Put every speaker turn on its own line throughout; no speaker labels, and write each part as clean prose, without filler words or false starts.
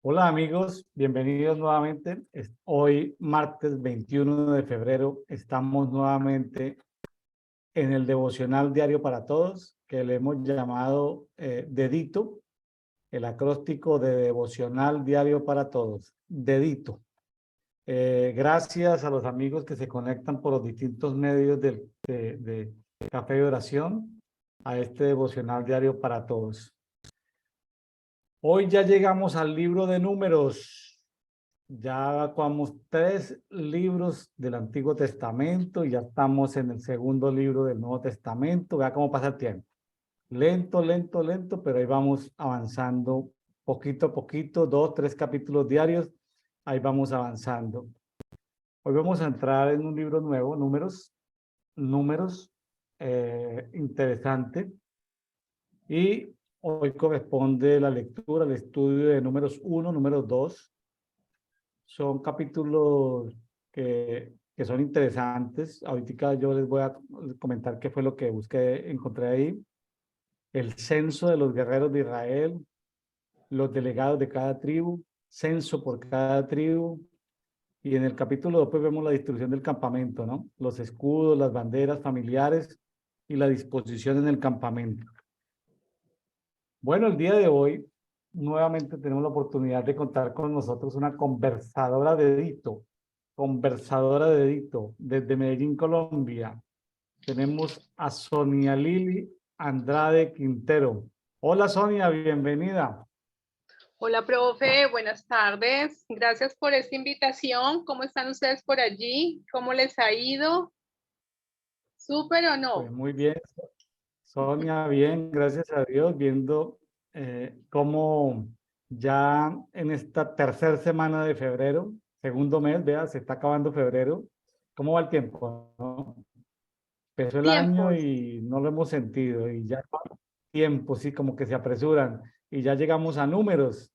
Hola amigos, bienvenidos nuevamente. Hoy, martes 21 de febrero, estamos nuevamente en el devocional diario para todos, que le hemos llamado Dedito, el acróstico de devocional diario para todos, Dedito. Gracias a los amigos que se conectan por los distintos medios de Café de Oración a este devocional diario para todos. Hoy ya llegamos al libro de Números. Ya evacuamos 3 libros del Antiguo Testamento y ya estamos en el segundo libro del Nuevo Testamento. Vea cómo pasa el tiempo. Lento, lento, lento, pero ahí vamos avanzando poquito a poquito, 2, 3 capítulos diarios. Ahí vamos avanzando. Hoy vamos a entrar en un libro nuevo, Números, interesante. Y hoy corresponde la lectura, el estudio de Números 1, Números 2. Son capítulos que son interesantes. Ahorita yo les voy a comentar qué fue lo que encontré ahí. El censo de los guerreros de Israel, los delegados de cada tribu, censo por cada tribu. Y en el capítulo 2 pues vemos la distribución del campamento, ¿no? Los escudos, las banderas familiares y la disposición en el campamento. Bueno, el día de hoy nuevamente tenemos la oportunidad de contar con nosotros una conversadora dedito, desde Medellín, Colombia. Tenemos a Sonia Lili Andrade Quintero. Hola Sonia, bienvenida.
Hola, profe, buenas tardes. Gracias por esta invitación. ¿Cómo están ustedes por allí? ¿Cómo les ha ido? ¿Súper o
Pues
no?
muy bien, Sonia, bien, gracias a Dios, viendo cómo ya en esta tercera semana de febrero, segundo mes, vea, se está acabando febrero, ¿cómo va el tiempo, no? Empezó el año
Tiempos.
y no lo hemos sentido, y ya tiempo, sí, como que se apresuran, y ya llegamos a números.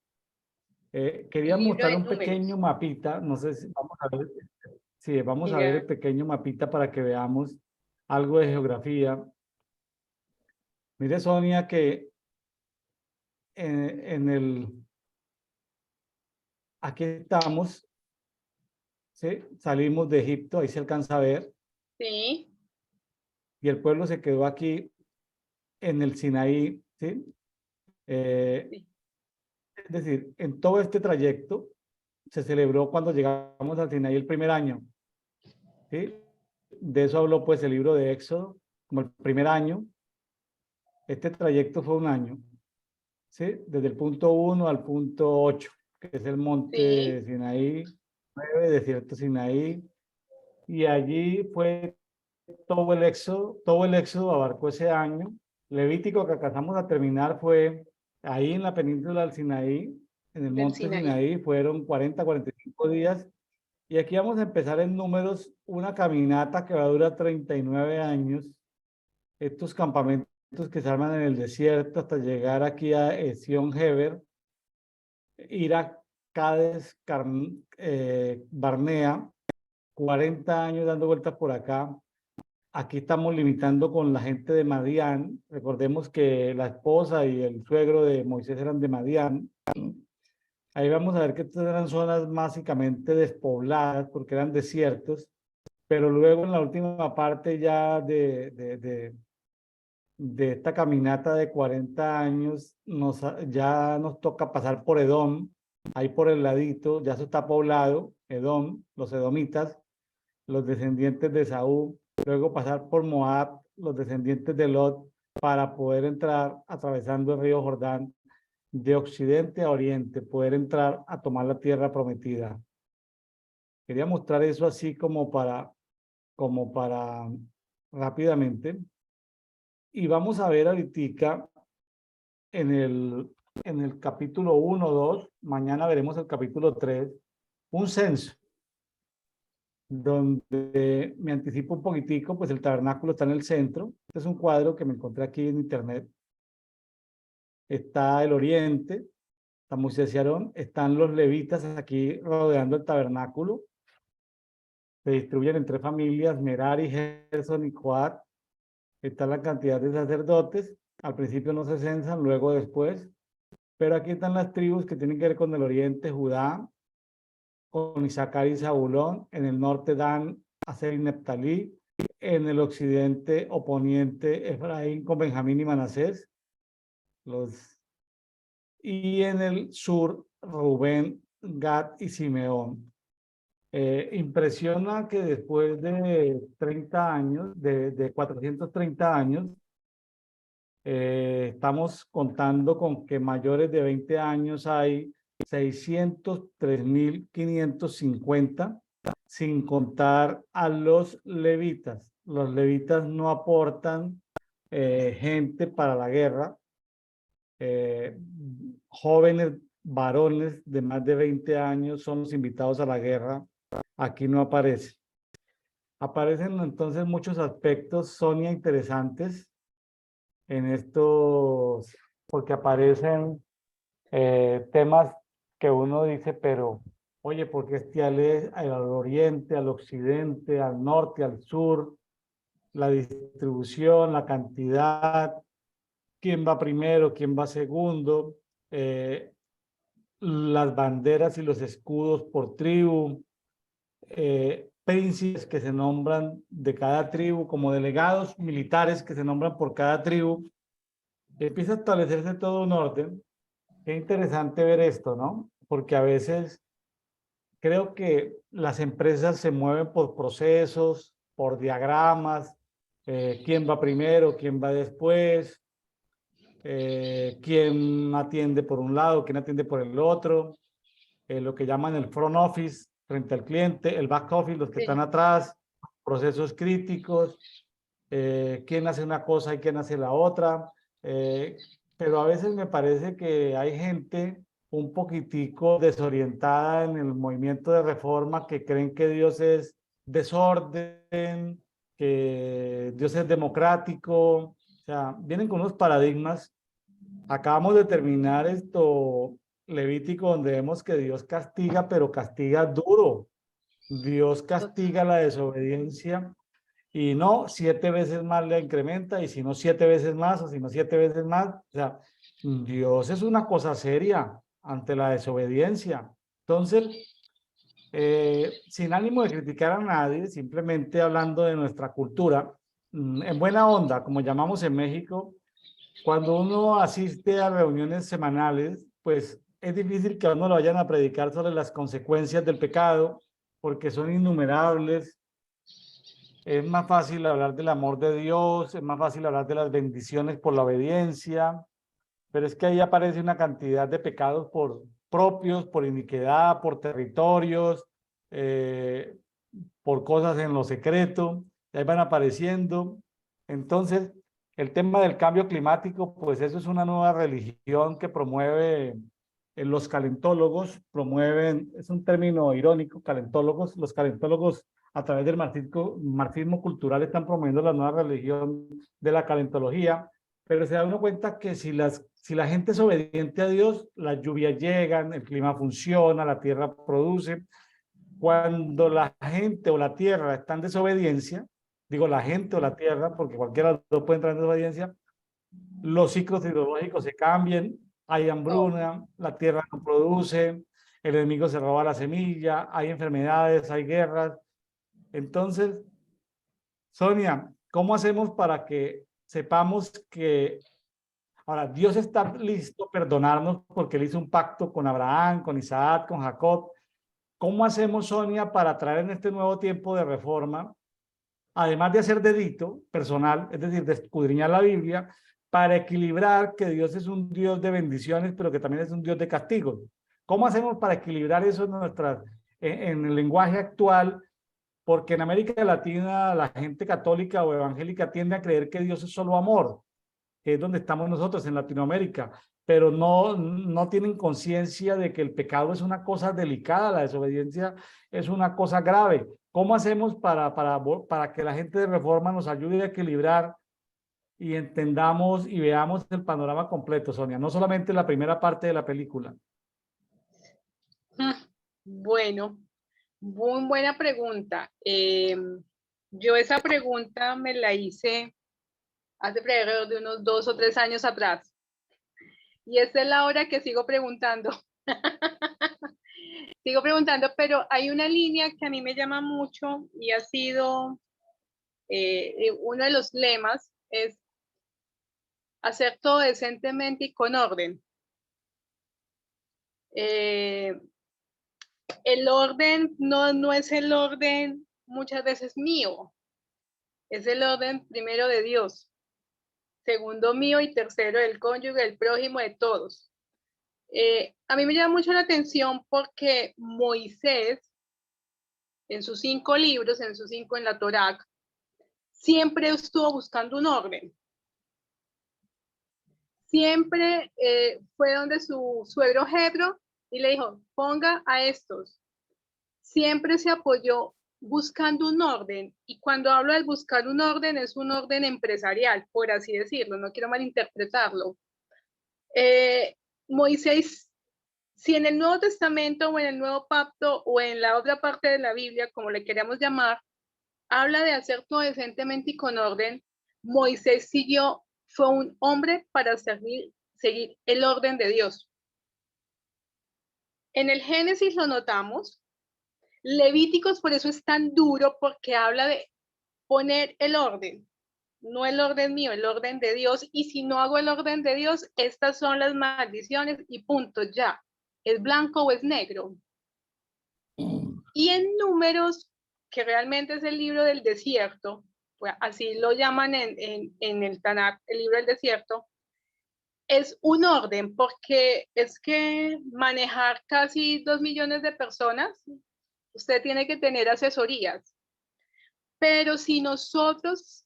Quería
El libro
mostrar
de
un pequeño
números.
mapita, no sé si vamos a ver, sí, vamos a ver el
Ya.
pequeño mapita para que veamos algo de geografía. Mire, Sonia, que en aquí estamos, ¿sí? Salimos de Egipto, ahí se alcanza a ver,
Sí.
y el pueblo se quedó aquí en el Sinaí, ¿sí? Eh,
Sí.
es decir, en todo este trayecto se celebró cuando llegamos al Sinaí el primer año, ¿sí? De eso habló pues el libro de Éxodo, como el primer año. Este trayecto fue un año, ¿sí? Desde el punto 1 al punto 8, que es el monte
Sí.
Sinaí, 9, desierto Sinaí, y allí fue todo el éxodo abarcó ese año. Levítico que alcanzamos a terminar fue ahí en la península del Sinaí, en el
Del
monte
Sinaí.
Sinaí, fueron 45 días. Y aquí vamos a empezar en números, una caminata que va a durar 39 años. Estos campamentos que se arman en el desierto hasta llegar aquí a Esión Geber, ir a Cades, Barnea, 40 años dando vueltas por acá. Aquí estamos limitando con la gente de Madián. Recordemos que la esposa y el suegro de Moisés eran de Madián. Ahí vamos a ver que estas eran zonas básicamente despobladas porque eran desiertos, pero luego en la última parte ya de esta caminata de 40 años, ya nos toca pasar por Edom, ahí por el ladito, ya eso está poblado, Edom, los edomitas, los descendientes de Saúl, luego pasar por Moab, los descendientes de Lot, para poder entrar atravesando el río Jordán de occidente a oriente, poder entrar a tomar la tierra prometida. Quería mostrar eso así como para rápidamente. Y vamos a ver ahorita en el capítulo 1, 2, mañana veremos el capítulo 3, un censo, donde me anticipo un poquitico, pues el tabernáculo está en el centro. Este es un cuadro que me encontré aquí en internet. Está el oriente, está Moisés y Aarón, están los levitas aquí rodeando el tabernáculo. Se distribuyen en 3 familias, Merari, Gerson y Coat. Está la cantidad de sacerdotes. Al principio no se censan, luego después. Pero aquí están las tribus que tienen que ver con el oriente, Judá, con Isaacar y Zabulón, en el norte Dan, Aser y Neftalí, en el occidente o poniente Efraín con Benjamín y Manasés, y en el sur Rubén, Gad y Simeón. Impresiona que después de 30 años, de 430 años, estamos contando con que mayores de 20 años hay 603.550, sin contar a los levitas. Los levitas no aportan gente para la guerra. Jóvenes varones de más de 20 años son los invitados a la guerra. Aquí no aparece. Aparecen entonces muchos aspectos, Sonia, interesantes en estos, porque aparecen temas que uno dice, pero oye, ¿por qué este al oriente, al occidente, al norte, al sur? La distribución, la cantidad, quién va primero, quién va segundo, las banderas y los escudos por tribu, príncipes que se nombran de cada tribu, como delegados militares que se nombran por cada tribu. Empieza a establecerse todo un orden. Qué interesante ver esto, ¿no? Porque a veces creo que las empresas se mueven por procesos, por diagramas, quién va primero, quién va después, quién atiende por un lado, quién atiende por el otro, lo que llaman el front office frente al cliente, el back office, los que están
Sí.
atrás, procesos críticos, quién hace una cosa y quién hace la otra. Pero a veces me parece que hay gente un poquitico desorientada en el movimiento de reforma que creen que Dios es desorden, que Dios es democrático. O sea, vienen con unos paradigmas. Acabamos de terminar esto Levítico, donde vemos que Dios castiga, pero castiga duro. Dios castiga la desobediencia y no 7 veces más le incrementa, y si no 7 veces más, o si no 7 veces más. O sea, Dios es una cosa seria ante la desobediencia. Entonces, sin ánimo de criticar a nadie, simplemente hablando de nuestra cultura, en buena onda, como llamamos en México, cuando uno asiste a reuniones semanales, pues es difícil que a uno lo vayan a predicar sobre las consecuencias del pecado, porque son innumerables. Es más fácil hablar del amor de Dios, es más fácil hablar de las bendiciones por la obediencia, pero es que ahí aparece una cantidad de pecados por propios, por iniquidad, por territorios, eh, por cosas en lo secreto, y ahí van apareciendo. Entonces, el tema del cambio climático, pues eso es una nueva religión que promueve los calentólogos, promueven, es un término irónico, calentólogos, los calentólogos a través del marxismo cultural están promoviendo la nueva religión de la calentología, pero se da uno cuenta que si la gente es obediente a Dios, las lluvias llegan, el clima funciona, la tierra produce. Cuando la gente o la tierra está en desobediencia, digo la gente o la tierra, porque cualquiera de los dos puede entrar en desobediencia, los ciclos hidrológicos se cambian, hay
Oh,
hambruna, la tierra no produce, el enemigo se roba la semilla, hay enfermedades, hay guerras. Entonces, Sonia, ¿cómo hacemos para que sepamos que ahora Dios está listo a perdonarnos porque él hizo un pacto con Abraham, con Isaac, con Jacob? ¿Cómo hacemos, Sonia, para traer en este nuevo tiempo de reforma, además de hacer dedito personal, es decir, de escudriñar la Biblia, para equilibrar que Dios es un Dios de bendiciones, pero que también es un Dios de castigos? ¿Cómo hacemos para equilibrar eso en el lenguaje actual? Porque en América Latina la gente católica o evangélica tiende a creer que Dios es solo amor, que es donde estamos nosotros en Latinoamérica, pero no tienen conciencia de que el pecado es una cosa delicada, la desobediencia es una cosa grave. ¿Cómo hacemos para que la gente de Reforma nos ayude a equilibrar y entendamos y veamos el panorama completo, Sonia? No solamente la primera parte de la película.
bueno, muy buena pregunta. Yo esa pregunta me la hice hace alrededor de unos 2 o 3 años atrás. Y esta es la hora que sigo preguntando. Sigo preguntando, pero hay una línea que a mí me llama mucho y ha sido uno de los lemas, es hacer todo decentemente y con orden. El orden no es el orden muchas veces mío, es el orden primero de Dios, segundo mío y tercero del cónyuge, del prójimo, de todos. A mí me llama mucho la atención porque Moisés, en sus 5 libros, en sus 5 en la Torá, siempre estuvo buscando un orden. Siempre fue donde su suegro Jetro y le dijo, ponga a estos. Siempre se apoyó buscando un orden. Y cuando hablo de buscar un orden, es un orden empresarial, por así decirlo, no quiero malinterpretarlo. Moisés, si en el Nuevo Testamento o en el Nuevo Pacto o en la otra parte de la Biblia, como le queramos llamar, habla de hacer todo decentemente y con orden, Moisés fue un hombre para seguir el orden de Dios. En el Génesis lo notamos. Levíticos por eso es tan duro, porque habla de poner el orden, no el orden mío, el orden de Dios. Y si no hago el orden de Dios, estas son las maldiciones y punto, ya. ¿Es blanco o es negro? Y en Números, que realmente es el libro del desierto, pues así lo llaman en el Tanakh, el libro del desierto, es un orden, porque es que manejar casi 2 millones de personas, usted tiene que tener asesorías. Pero si nosotros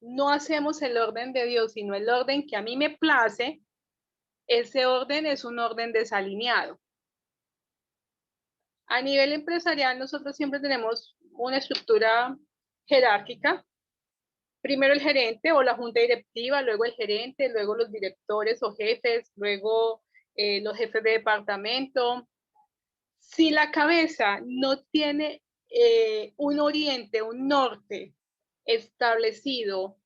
no hacemos el orden de Dios, sino el orden que a mí me place, ese orden es un orden desalineado. A nivel empresarial, nosotros siempre tenemos una estructura jerárquica. Primero el gerente o la junta directiva, luego el gerente, luego los directores o jefes, luego los jefes de departamento. Si la cabeza no tiene un oriente, un norte establecido,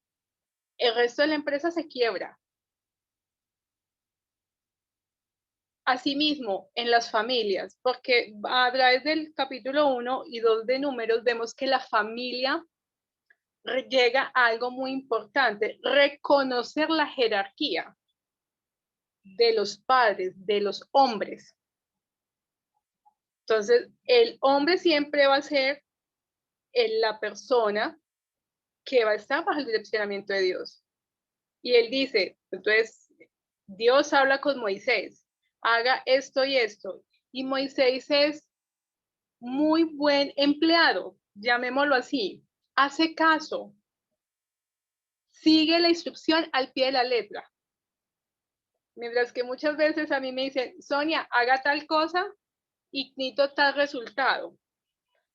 el resto de la empresa se quiebra. Asimismo, en las familias, porque a través del capítulo 1 y 2 de Números vemos que la familia llega a algo muy importante, reconocer la jerarquía de los padres, de los hombres. Entonces, el hombre siempre va a ser la persona que va a estar bajo el direccionamiento de Dios. Y él dice, entonces, Dios habla con Moisés, haga esto y esto. Y Moisés es muy buen empleado, llamémoslo así, hace caso, sigue la instrucción al pie de la letra. Mientras que muchas veces a mí me dicen, Sonia, haga tal cosa y necesito tal resultado.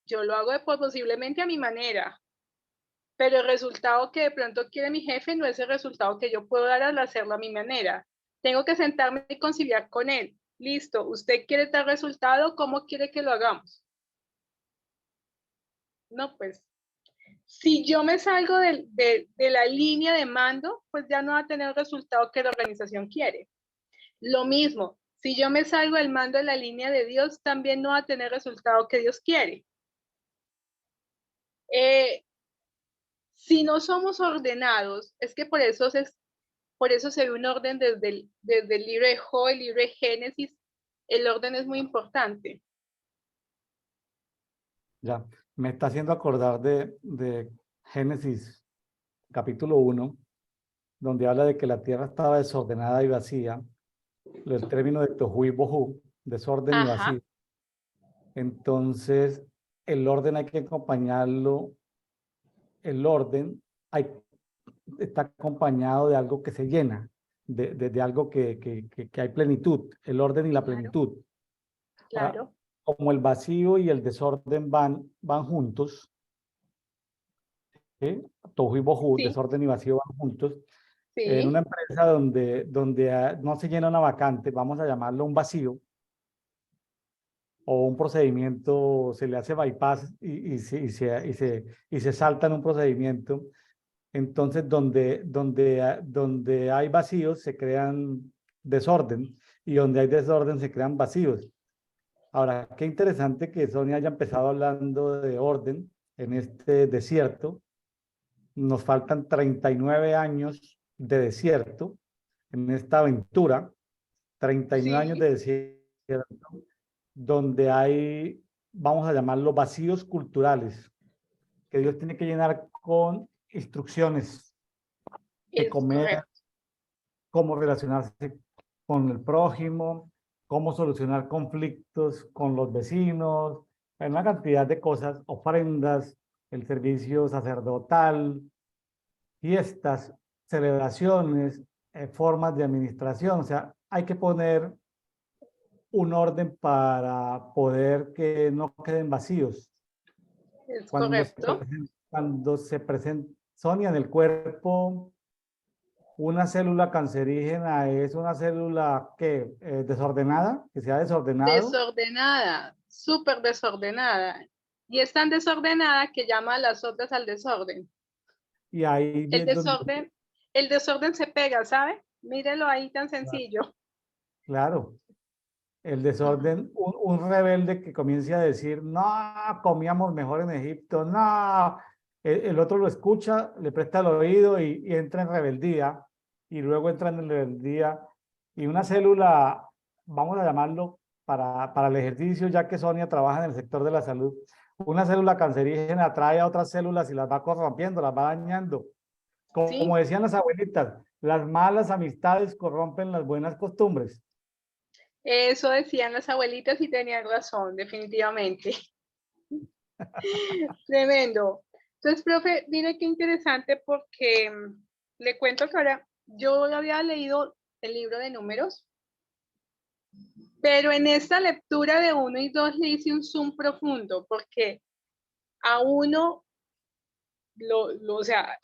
Yo lo hago posiblemente a mi manera, pero el resultado que de pronto quiere mi jefe no es el resultado que yo puedo dar al hacerlo a mi manera. Tengo que sentarme y conciliar con él. Listo, usted quiere tal resultado, ¿cómo quiere que lo hagamos? No, pues, si yo me salgo de la línea de mando, pues ya no va a tener el resultado que la organización quiere. Lo mismo, si yo me salgo del mando de la línea de Dios, también no va a tener el resultado que Dios quiere. Si no somos ordenados, es que por eso se ve un orden desde el libro de Job, el libro de Génesis, el orden es muy importante.
Ya, me está haciendo acordar de Génesis capítulo 1, donde habla de que la tierra estaba desordenada y vacía, el término de tohu y bohu, desorden y
Ajá.
vacío. Entonces, el orden hay que acompañarlo, el orden está acompañado de algo que se llena, de algo que hay plenitud, el orden y la plenitud. Ahora,
Claro.
como el vacío y el desorden van juntos, ¿sí? Tohu y bohu,
Sí,
desorden y vacío van juntos. En una
sí.
empresa donde no se llena una vacante, vamos a llamarlo un vacío, o un procedimiento se le hace bypass y se salta en un procedimiento. Entonces, donde hay vacíos, se crean desorden, y donde hay desorden se crean vacíos. Ahora, qué interesante que Sonia haya empezado hablando de orden en este desierto. Nos faltan 39 años de desierto en esta aventura, 39 años
Sí,
de desierto, donde hay, vamos a llamarlo, vacíos culturales, que Dios tiene que llenar con instrucciones, qué
es
comer,
correcto.
cómo relacionarse con el prójimo, cómo solucionar conflictos con los vecinos, hay una cantidad de cosas, ofrendas, el servicio sacerdotal, fiestas, celebraciones, formas de administración. O sea, hay que poner un orden para poder que no queden vacíos.
Es
Cuando
correcto.
cuando se presenta, Sonia, en el cuerpo, una célula cancerígena es una célula que desordenada, que se ha desordenado,
Desordenada, súper desordenada. Y es tan desordenada que llama a las otras al desorden.
y ahí
El
es donde,
desorden, el desorden se pega, ¿sabe? Mírelo ahí tan sencillo.
claro, el
Ujú.
desorden, un rebelde que comience a decir, no, comíamos mejor en Egipto, no, el otro lo escucha, le presta el oído y entra en rebeldía, y luego entra en rebeldía, y una célula, vamos a llamarlo para el ejercicio, ya que Sonia trabaja en el sector de la salud, una célula cancerígena atrae a otras células y las va corrompiendo, las va dañando. Como
¿Sí?
decían las abuelitas, las malas amistades corrompen las buenas costumbres.
Eso decían las abuelitas y tenían razón, definitivamente. Tremendo. Entonces, profe, mire qué interesante porque le cuento que ahora yo había leído el libro de números, pero en esta lectura de 1 y 2 le hice un zoom profundo porque a uno, o sea,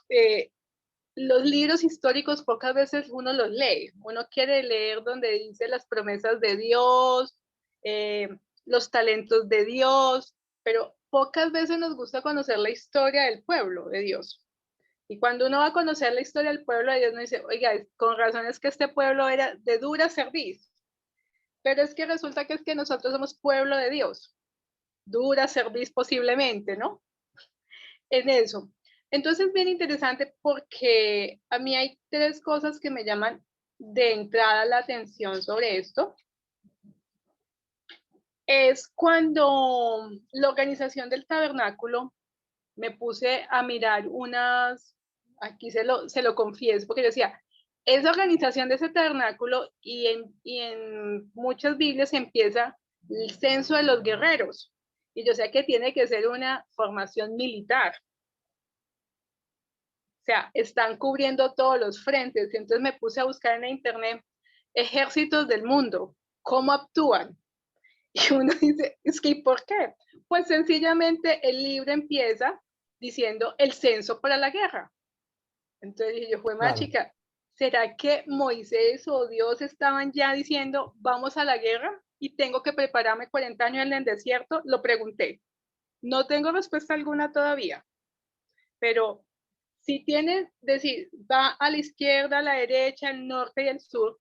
los libros históricos pocas veces uno los lee. Uno quiere leer donde dice las promesas de Dios, eh, los talentos de Dios, pero pocas veces nos gusta conocer la historia del pueblo de Dios. Y cuando uno va a conocer la historia del pueblo de Dios, uno dice, oiga, con razón es que este pueblo era de dura cerviz. Pero es que resulta que es que nosotros somos pueblo de Dios. Dura cerviz posiblemente, ¿no? En eso. Entonces, bien interesante porque a mí hay 3 cosas que me llaman de entrada la atención sobre esto. Es cuando la organización del tabernáculo me puse a mirar aquí se lo confieso, porque yo decía, esa organización de ese tabernáculo y en muchas Biblias empieza el censo de los guerreros. Y yo sé que tiene que ser una formación militar. O sea, están cubriendo todos los frentes. Entonces me puse a buscar en internet ejércitos del mundo, cómo actúan. Y uno dice, es que ¿por qué? Pues sencillamente el libro empieza diciendo el censo para la guerra. Entonces dije yo, fue más
Claro.
chica, ¿será que Moisés o Dios estaban ya diciendo vamos a la guerra y tengo que prepararme 40 años en el desierto? Lo pregunté. No tengo respuesta alguna todavía, pero si tiene, decir, va a la izquierda, a la derecha, al norte y al sur,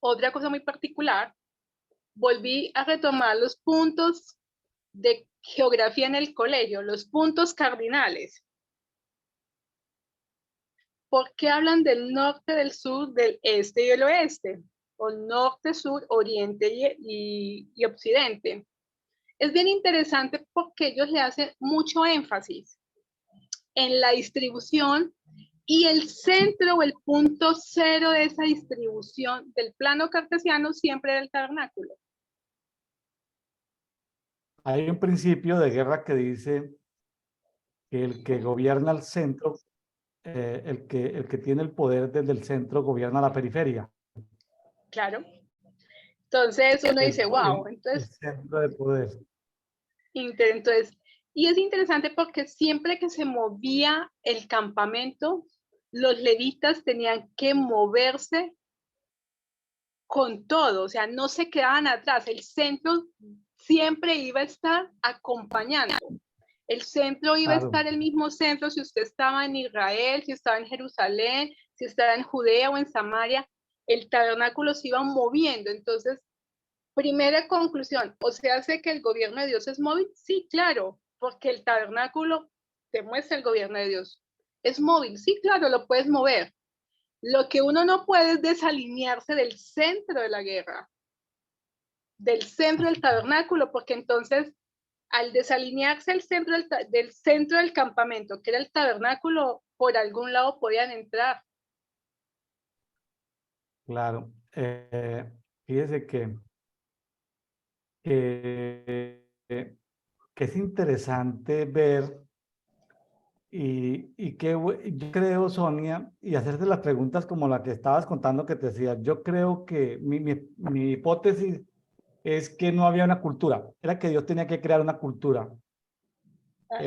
otra cosa muy particular, volví a retomar los puntos de geografía en el colegio, los puntos cardinales. ¿Por qué hablan del norte, del sur, del este y del oeste? O norte, sur, oriente y occidente. Es bien interesante porque ellos le hacen mucho énfasis en la distribución y el centro o el punto cero de esa distribución del plano cartesiano siempre era el tabernáculo.
Hay un principio de guerra que dice que el que gobierna el centro, el que tiene el poder desde el centro gobierna la periferia.
Claro. Entonces uno
El,
dice, wow,
el centro de poder.
entonces, y es interesante porque siempre que se movía el campamento, los levitas tenían que moverse con todo, o sea, no se quedaban atrás, el centro siempre iba a estar acompañando. El centro iba a
Claro.
estar el mismo centro si usted estaba en Israel, si estaba en Jerusalén, si estaba en Judea o en Samaria. el tabernáculo se iba moviendo. Entonces, primera conclusión, o sea, ¿sé que el gobierno de Dios es móvil? Sí, claro, porque el tabernáculo demuestra el gobierno de Dios. ¿Es móvil? Sí, claro, lo puedes mover. Lo que uno no puede es desalinearse del centro de la guerra, del centro del tabernáculo, porque entonces al desalinearse del centro del campamento, que era el tabernáculo, por algún lado podían entrar.
Claro. Fíjese que, que es interesante ver y que yo creo, Sonia, y hacerte las preguntas como la que estabas contando que te decía, yo creo que mi hipótesis es que no había una cultura, era que Dios tenía que crear una cultura.
Ajá.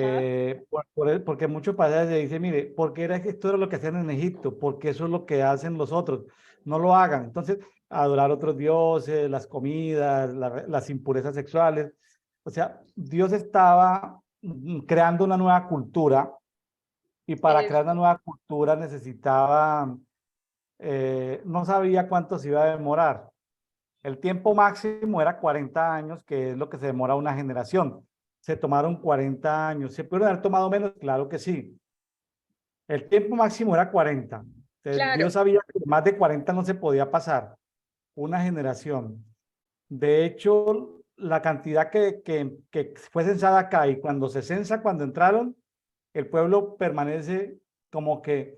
Porque muchos pasajes dicen, mire, porque era que esto era lo que hacían en Egipto, porque eso es lo que hacen los otros, no lo hagan. Entonces, adorar otros dioses, las comidas, las impurezas sexuales. O sea, Dios estaba creando una nueva cultura y para crear una
Eso,
nueva cultura necesitaba, no sabía cuánto se iba a demorar. El tiempo máximo era 40 años, que es lo que se demora una generación. Se tomaron 40 años. ¿Se pudieron haber tomado menos? Claro que sí. El tiempo máximo era 40. Entonces, Dios
claro,
sabía que más de 40 no se podía pasar una generación. De hecho, la cantidad que fue censada acá y cuando se censa, cuando entraron, el pueblo permanece como que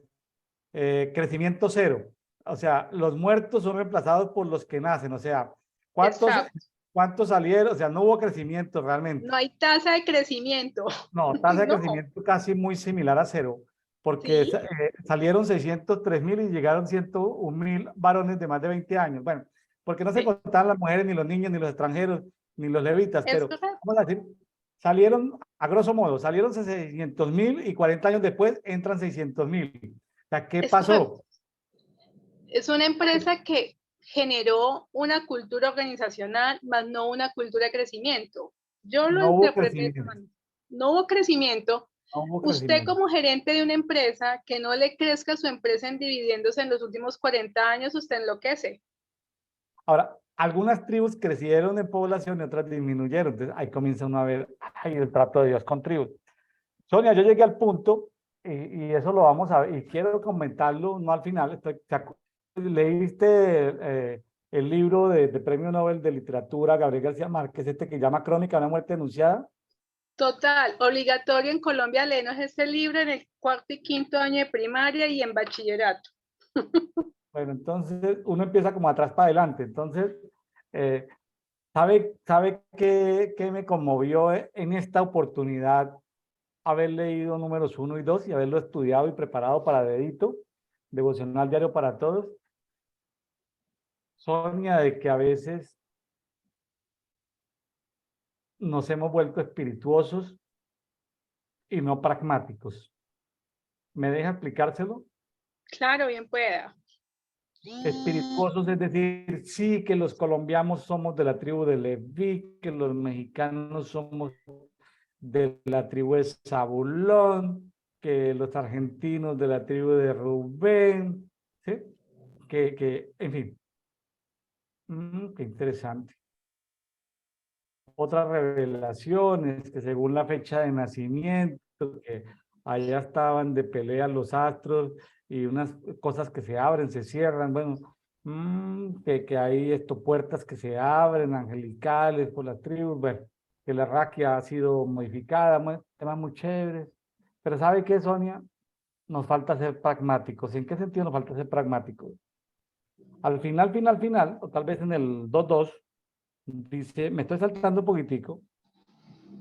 crecimiento cero. O sea, los muertos son reemplazados por los que nacen. O sea, ¿cuántos,
exacto.
cuántos salieron? O sea, no hubo crecimiento realmente.
No hay tasa de crecimiento.
No, tasa de
No,
crecimiento casi muy similar a cero, porque
sí,
salieron 603.000 y llegaron 101.000 varones de más de 20 años. Bueno, porque no se
sí,
contaban las mujeres, ni los niños, ni los extranjeros, ni los levitas,
es
pero
correcto.
vamos a decir, salieron, a grosso modo, salieron 600.000 y 40 años después entran 600.000. O sea, ¿qué
Es correcto.
pasó?
Es una empresa que generó una cultura organizacional, más no una cultura de crecimiento. Yo lo
No hubo
interpreté de esa
crecimiento,
manera. No hubo crecimiento.
no hubo
Usted
crecimiento.
como gerente de una empresa que no le crezca su empresa en dividendos en los últimos 40 años, usted enloquece.
Ahora, algunas tribus crecieron en población y otras disminuyeron. Entonces ahí comienza uno a ver ay, el trato de Dios con tribus. Sonia, yo llegué al punto y eso lo vamos a ver y quiero comentarlo, no al final. ¿Leíste el libro de Premio Nobel de Literatura, Gabriel García Márquez, este que llama Crónica de una muerte anunciada?
Total, obligatorio en Colombia leernos este libro en el cuarto y quinto año de primaria y en bachillerato.
Bueno, entonces uno empieza como atrás para adelante. Entonces, eh, ¿sabe qué me conmovió en esta oportunidad? Haber leído números uno y dos y haberlo estudiado y preparado para dedito, devocional diario para todos. Sonia, de que a veces nos hemos vuelto espirituosos y no pragmáticos. ¿Me deja explicárselo?
Claro, bien pueda.
Espirituosos, es decir, sí que los colombianos somos de la tribu de Leví, que los mexicanos somos de la tribu de Zabulón, que los argentinos de la tribu de Rubén, ¿sí? En fin, qué interesante. Otras revelaciones que según la fecha de nacimiento, que allá estaban de pelea los astros y unas cosas que se abren, se cierran, bueno, que hay puertas que se abren, angelicales por las tribus, bueno, que la raquia ha sido modificada, bueno, temas muy chéveres. Pero ¿sabe qué, Sonia? Nos falta ser pragmáticos. ¿En qué sentido nos falta ser pragmáticos? Al final, o tal vez en el 2.2, dice, me estoy saltando un poquitico,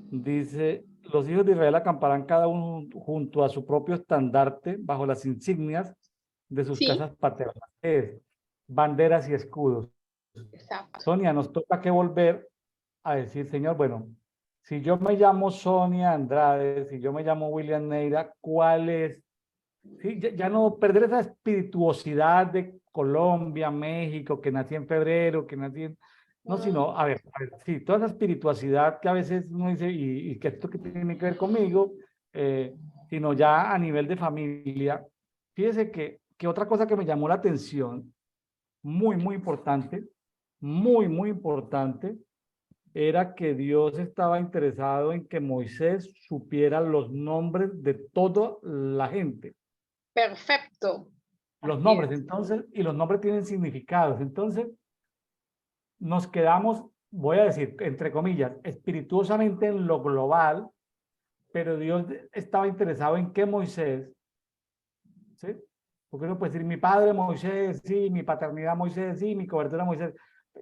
dice, los hijos de Israel acamparán cada uno junto a su propio estandarte bajo las insignias de sus
Sí,
casas paternas, banderas y escudos.
exacto.
Sonia, nos toca que volver a decir, Señor, bueno, si yo me llamo Sonia Andrade, si yo me llamo William Neira, ¿cuál es? Sí, ya no perder esa espirituosidad de Colombia, México, que nací en febrero, que nací en... No,
Mm,
sino, a ver, sí, toda esa espirituosidad que a veces uno dice, y que esto que tiene que ver conmigo, sino ya a nivel de familia. Fíjese que otra cosa que me llamó la atención muy importante, muy importante, era que Dios estaba interesado en que Moisés supiera los nombres de toda la gente.
Perfecto.
Los
Así
nombres,
es.
entonces, y los nombres tienen significados. Entonces, nos quedamos, voy a decir, entre comillas, espirituosamente en lo global, pero Dios estaba interesado en que Moisés, ¿sí? Porque uno puede decir, mi padre Moisés, sí, mi paternidad Moisés, sí, mi cobertura Moisés,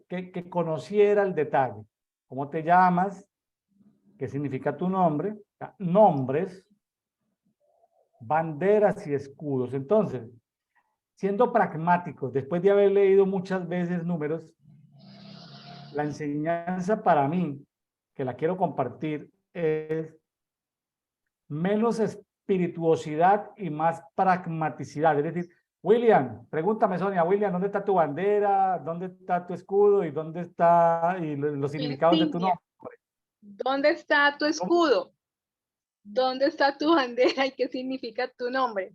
que conociera el detalle. ¿Cómo te llamas? ¿Qué significa tu nombre? Nombres, banderas y escudos. Entonces, siendo pragmáticos, después de haber leído muchas veces números, la enseñanza para mí, que la quiero compartir, es menos espirituosidad y más pragmaticidad. Es decir, William, pregúntame, Sonia, William, ¿dónde está tu bandera? ¿Dónde está tu escudo? ¿Y dónde está y los
Tu
significados de tu
insignia.
nombre?
¿Dónde está tu
¿Cómo?
escudo? ¿Dónde está tu bandera y qué significa tu nombre?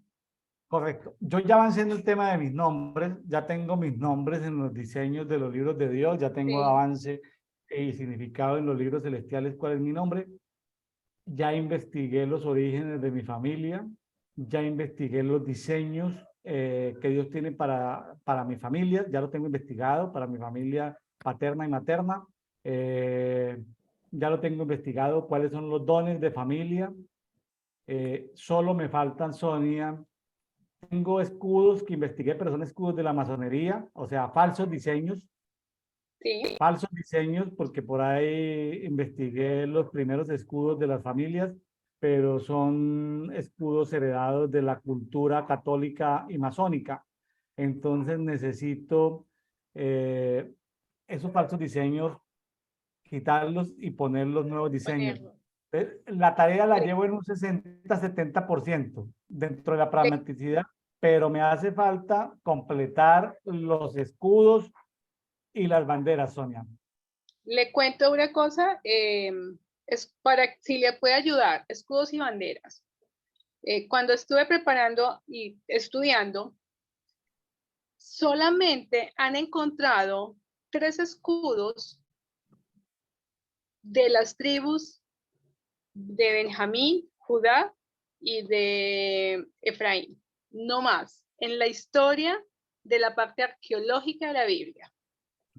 Correcto. Yo ya avancé en el tema de mis nombres, ya tengo mis nombres en los diseños de los libros de Dios, ya tengo
Sí.
avance y significado en los libros celestiales cuál es mi nombre. Ya investigué los orígenes de mi familia, ya investigué los diseños que Dios tiene para mi familia, ya lo tengo investigado para mi familia paterna y materna. Eh, ya lo tengo investigado cuáles son los dones de familia. Solo me faltan, Sonia. Tengo escudos que investigué, pero son escudos de la masonería, o sea,
Sí.
falsos diseños, porque por ahí investigué los primeros escudos de las familias, pero son escudos heredados de la cultura católica y masónica. Entonces necesito eh, esos falsos diseños, quitarlos y poner los nuevos diseños.
Ponerlo.
La tarea la
Le,
llevo en un 60-70% dentro de la
le
pragmaticidad, pero me hace falta completar los escudos y las banderas, Sonia.
Le cuento una cosa, es para si le puede ayudar, escudos y banderas. Cuando estuve preparando y estudiando, solamente han encontrado 3 escudos de las tribus de Benjamín, Judá y de Efraín, no más, en la historia de la parte arqueológica de la Biblia.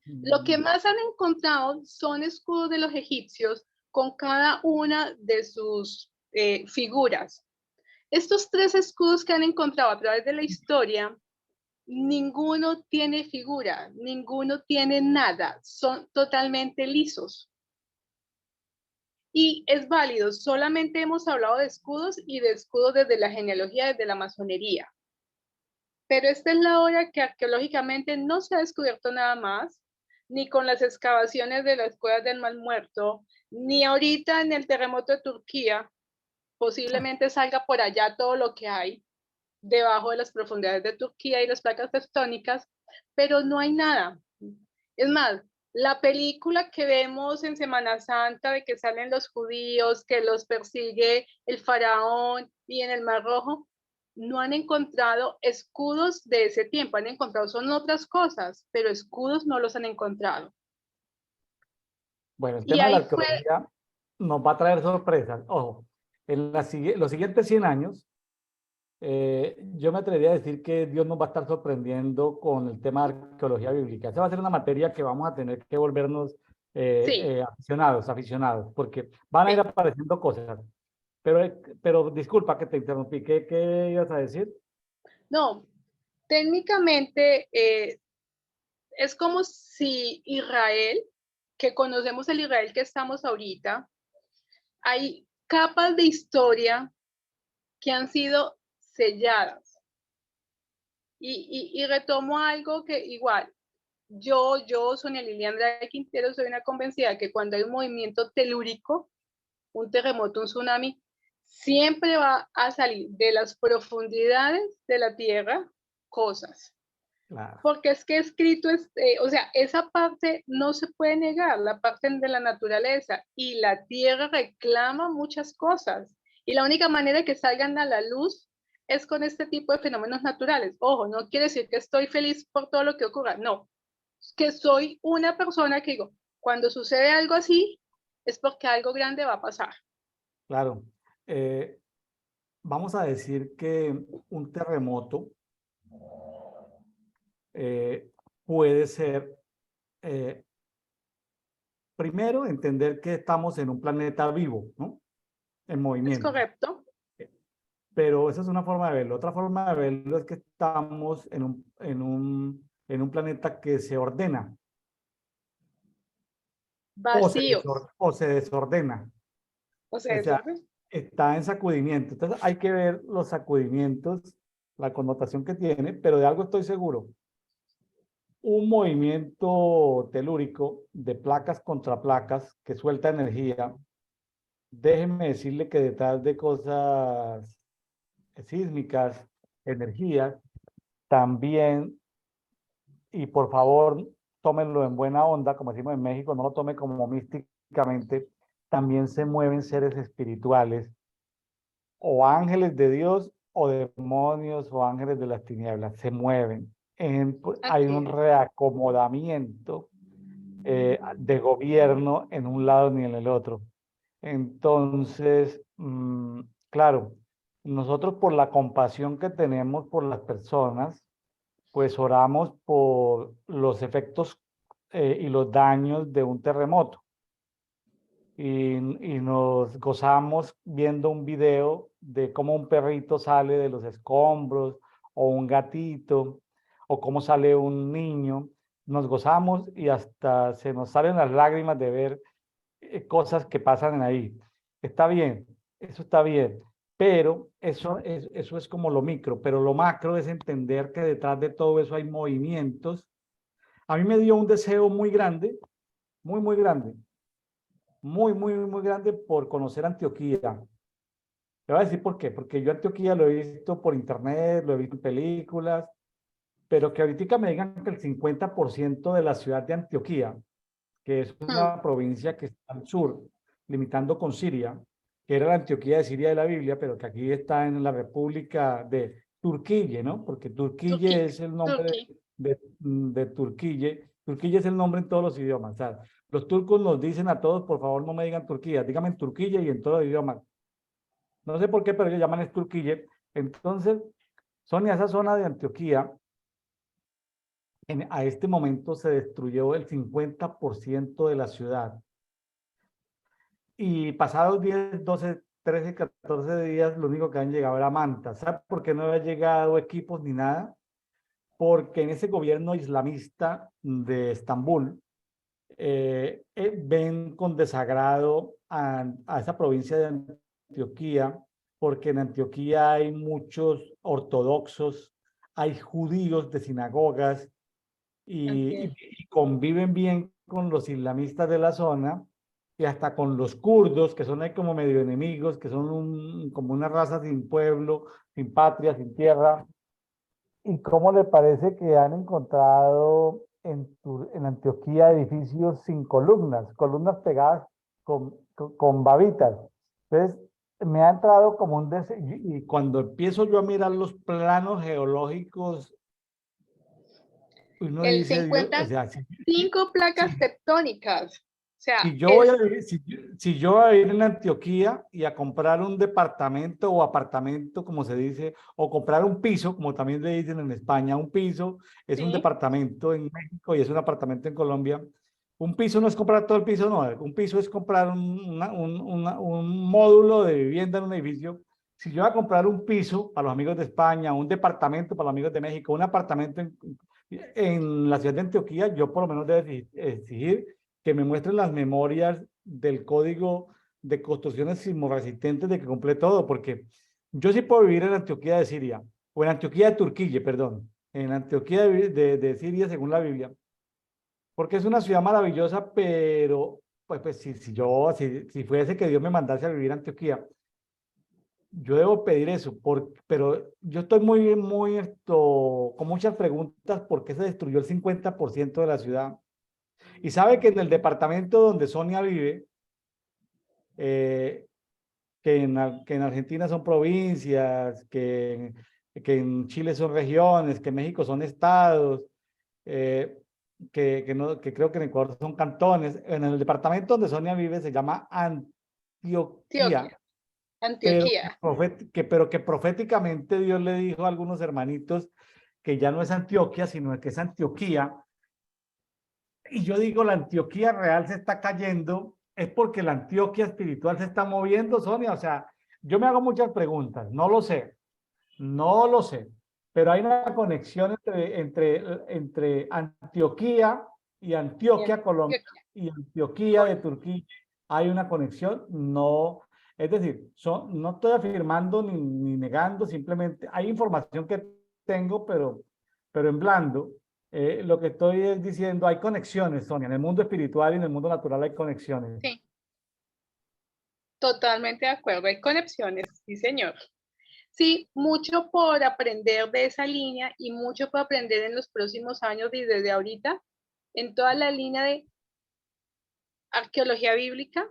Lo que más han encontrado son escudos de los egipcios con cada una de sus figuras. Estos 3 escudos que han encontrado a través de la historia, ninguno tiene figura, ninguno tiene nada, son totalmente lisos. Y es válido, solamente hemos hablado de escudos y de escudos desde la genealogía, desde la masonería. Pero esta es la hora que arqueológicamente no se ha descubierto nada más, ni con las excavaciones de las cuevas del Mar Muerto, ni ahorita en el terremoto de Turquía, posiblemente salga por allá todo lo que hay debajo de las profundidades de Turquía y las placas tectónicas, pero no hay nada. Es más, la película que vemos en Semana Santa de que salen los judíos, que los persigue el faraón y en el Mar Rojo, no han encontrado escudos de ese tiempo, han encontrado son otras cosas, pero escudos no los han encontrado.
Bueno, el
Y
tema de la
ahí fue,
arqueología nos va a traer sorpresas. Ojo, en los siguientes 100 años, yo me atrevería a decir que Dios nos va a estar sorprendiendo con el tema de arqueología bíblica. Esa va a ser una materia que vamos a tener que volvernos
sí,
aficionados, porque van a ir
sí,
apareciendo cosas. Pero disculpa que te interrumpí. ¿Qué ibas a decir?
no, técnicamente es como si Israel, que conocemos el Israel que estamos ahorita, hay capas de historia que han sido selladas. Y retomo algo que igual, Sonia Liliana Quintero, soy una convencida que cuando hay un movimiento telúrico, un terremoto, un tsunami, siempre va a salir de las profundidades de la Tierra cosas.
Claro.
Porque es que escrito, o sea, esa parte no se puede negar, la parte de la naturaleza, y la tierra reclama muchas cosas. Y la única manera que salgan a la luz es con este tipo de fenómenos naturales. Ojo, no quiere decir que estoy feliz por todo lo que ocurra, no. Es que soy una persona que digo, cuando sucede algo así, es porque algo grande va a pasar.
Claro. Eh, Vamos a decir que un terremoto puede ser, eh, primero, entender que estamos en un planeta vivo, ¿no? En
¿Es
movimiento.
correcto?
Pero esa es una forma de verlo. Otra forma de verlo es que estamos en un planeta que se ordena
Vacíos.
o se desordena.
O
O
sea,
sea, está en sacudimiento. Entonces hay que ver los sacudimientos, la connotación que tiene, pero de algo estoy seguro. Un movimiento telúrico de placas contra placas que suelta energía, déjenme decirle que detrás de cosas sísmicas, energías, también, y por favor, tómenlo en buena onda, como decimos en México, no lo tome como místicamente, también se mueven seres espirituales, o ángeles de Dios, o demonios, o ángeles de las tinieblas, se mueven. Hay
así
un
es.
reacomodamiento de gobierno en un lado ni en el otro. Entonces, claro, nosotros por la compasión que tenemos por las personas, pues oramos por los efectos y los daños de un terremoto. Y nos gozamos viendo un video de cómo un perrito sale de los escombros, o un gatito, o cómo sale un niño. Nos gozamos y hasta se nos salen las lágrimas de ver cosas que pasan ahí. Está bien, eso está bien, pero eso es como lo micro, pero lo macro es entender que detrás de todo eso hay movimientos. A mí me dio un deseo muy grande, muy grande, muy grande por conocer Antioquía. Le voy a decir por qué, porque yo Antioquía lo he visto por internet, lo he visto en películas, pero que ahorita me digan que el 50% de la ciudad de Antioquía, que es
Hmm,
una provincia que está al sur, limitando con Siria, que era la Antioquía de Siria de la Biblia, pero que aquí está en la República de Turquille, ¿no? Porque Turquille
Turquí,
es el nombre
Turquí.
de Turquille. Turquille es el nombre en todos los idiomas. O sea, los turcos nos dicen a todos, por favor, no me digan Turquía, díganme en Turquille y en todos los idiomas. No sé por qué, pero ellos llaman es Turquille. Entonces, Sonia, esa zona de Antioquía, a este momento se destruyó el 50% de la ciudad. Y pasados 10, 12, 13, 14 días, lo único que han llegado era Manta. ¿Sabes por qué no había llegado equipos ni nada? Porque en ese gobierno islamista de Estambul ven con desagrado a esa provincia de Antioquía, porque en Antioquía hay muchos ortodoxos, hay judíos de sinagogas
Así
y,
es.
y- y conviven bien con los islamistas de la zona y hasta con los kurdos, que son ahí como medio enemigos, que son como una raza sin pueblo, sin patria, sin tierra. ¿Y cómo le parece que han encontrado en Antioquía edificios sin columnas, columnas pegadas con babitas? Entonces, me ha entrado como un deseo, y cuando empiezo yo a mirar los planos geológicos, uno
El
dice, Dios, o
50,
sea,
5 placas
si,
tectónicas. O sea,
si yo voy a
es,
vivir, si yo voy a vivir en Antioquía y a comprar un departamento o apartamento, como se dice, o comprar un piso, como también le dicen en España, un piso es un
sí,
departamento en México y es un apartamento en Colombia. Un piso no es comprar todo el piso, no, un piso es comprar un módulo de vivienda en un edificio. Si yo voy a comprar un piso para los amigos de España, un departamento para los amigos de México, un apartamento en la ciudad de Antioquía, yo por lo menos debo exigir que me muestren las memorias del código de construcciones sismorresistentes de que compré todo, porque yo sí puedo vivir en Antioquía de Siria, o en Antioquía de Turquía, perdón, en Antioquía de Siria según la Biblia, porque es una ciudad maravillosa, pero pues si fuese que Dios me mandase a vivir a Antioquía, yo debo pedir eso, pero yo estoy con muchas preguntas, ¿por qué se destruyó el 50% de la ciudad? Y sabe que en el departamento donde Sonia vive, eh, que en Argentina son provincias, que en Chile son regiones, que en México son estados, no, que creo que en Ecuador son cantones. En el departamento donde Sonia vive se llama Antioquia,
Antioquia, Antioquía.
pero que proféticamente Dios le dijo a algunos hermanitos que ya no es Antioquia, sino que es Antioquía. Y yo digo, la Antioquía real se está cayendo, es porque la Antioquia espiritual se está moviendo, Sonia. O sea, yo me hago muchas preguntas, no lo sé, no lo sé, pero hay una conexión entre Antioquía y
Y
Antioquia, Colombia,
Antioquia.
y Antioquía de Turquía. Hay una conexión, no, es decir, no estoy afirmando ni negando, simplemente hay información que tengo, pero en blando. Lo que estoy es diciendo, hay conexiones, Sonia, en el mundo espiritual y en el mundo natural hay conexiones.
Sí, totalmente de acuerdo. Hay conexiones, sí, señor. Sí, mucho por aprender de esa línea y mucho por aprender en los próximos años y desde ahorita en toda la línea de arqueología bíblica,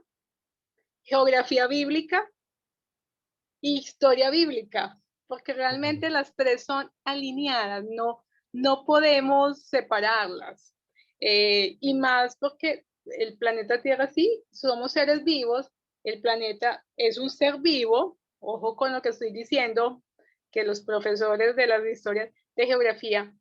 geografía bíblica e historia bíblica, porque realmente las tres son alineadas, no podemos separarlas. Y más porque el planeta Tierra sí, somos seres vivos, el planeta es un ser vivo, ojo con lo que estoy diciendo, que los profesores de las historias de geografía,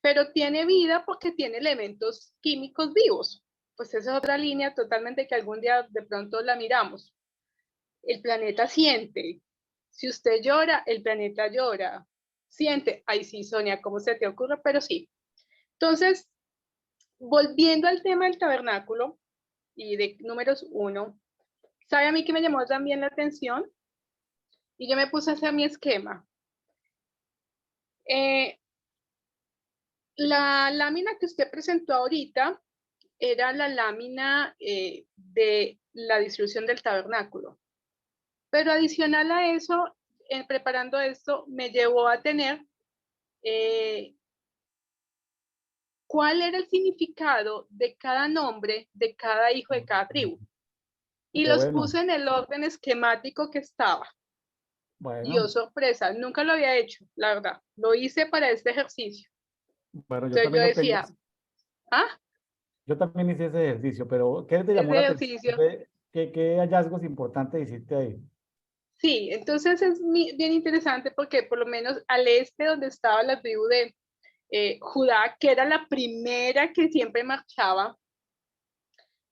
pero tiene vida porque tiene elementos químicos vivos. Pues esa es otra línea totalmente que algún día de pronto la miramos. El planeta siente. Si usted llora, el planeta llora. Siente. Ay, sí, Sonia, ¿cómo se te ocurre? Pero sí. Entonces, volviendo al tema del tabernáculo y de números 1, ¿sabe a mí que me llamó también la atención? Y yo me puse a hacer mi esquema. La lámina que usted presentó ahorita era la lámina de la distribución del tabernáculo. Pero adicional a eso, preparando esto, me llevó a tener cuál era el significado de cada nombre de cada hijo de cada tribu. Y
Qué
los
bueno,
puse en el orden esquemático que estaba. Y oh,
bueno,
sorpresa, nunca lo había hecho, la verdad. Lo hice para este ejercicio.
bueno, yo
Entonces yo
también lo tengo.
decía, ah,
Yo también hice ese ejercicio, pero ¿qué te llamó
ese
la atención?
ejercicio.
¿Qué hallazgos importantes hiciste ahí?
Sí, entonces es bien interesante porque por lo menos al este donde estaba la tribu de Judá, que era la primera que siempre marchaba,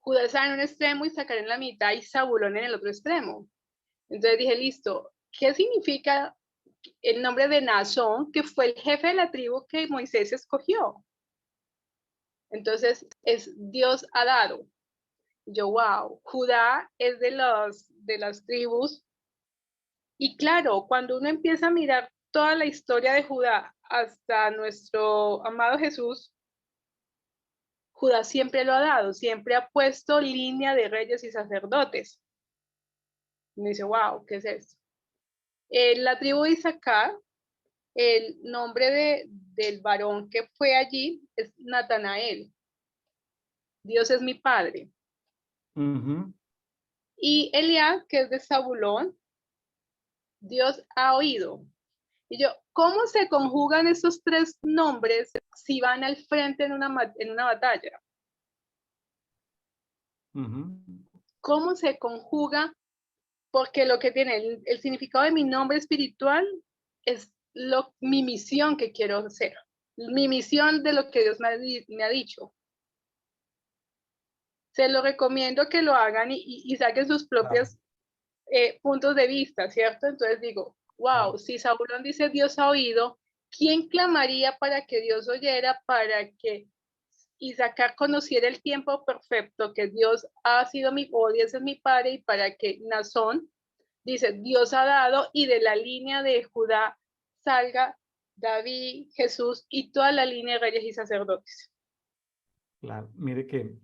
Judá estaba en un extremo y Sacar en la mitad y Zabulón en el otro extremo. Entonces dije, listo, ¿qué significa el nombre de Naasón, que fue el jefe de la tribu que Moisés escogió? Entonces es Dios ha dado. Yo, wow, Judá es de las tribus. Y claro, cuando uno empieza a mirar toda la historia de Judá hasta nuestro amado Jesús, Judá siempre lo ha dado, siempre ha puesto línea de reyes y sacerdotes. Y me dice, wow, ¿qué es esto? La tribu de Isaacar, el nombre del varón que fue allí es Natanael. Dios es mi padre.
Ujú.
Y Eliab, que es de Zabulón, Dios ha oído. Y yo, ¿cómo se conjugan esos tres nombres si van al frente en una batalla?
Ujú.
¿Cómo se conjuga? Porque lo que tiene el significado de mi nombre espiritual es mi misión que quiero hacer, mi misión de lo que Dios me ha dicho. Se lo recomiendo que lo hagan y saquen sus
Claro,
propios puntos de vista, ¿cierto? Entonces digo, wow,
claro.
si Zabulón dice Dios ha oído, ¿quién clamaría para que Dios oyera, para que Isaacar conociera el tiempo perfecto que Dios ha sido Dios es mi padre y para que Nazón dice Dios ha dado y de la línea de Judá salga David, Jesús y toda la línea de reyes y sacerdotes?
Claro, mire que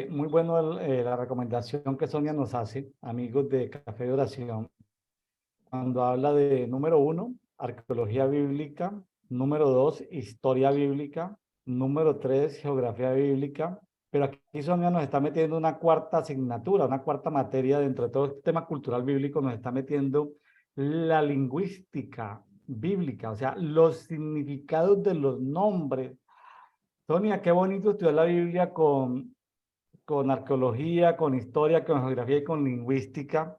muy bueno la recomendación que Sonia nos hace, amigos de Café de Oración, cuando habla de número 1, arqueología bíblica, número 2, historia bíblica, número 3, geografía bíblica, pero aquí Sonia nos está metiendo una cuarta asignatura, una cuarta materia dentro de todo este tema cultural bíblico, nos está metiendo la lingüística bíblica, o sea, los significados de los nombres. Sonia, qué bonito estudiar la Biblia con arqueología, con historia, con geografía y con lingüística,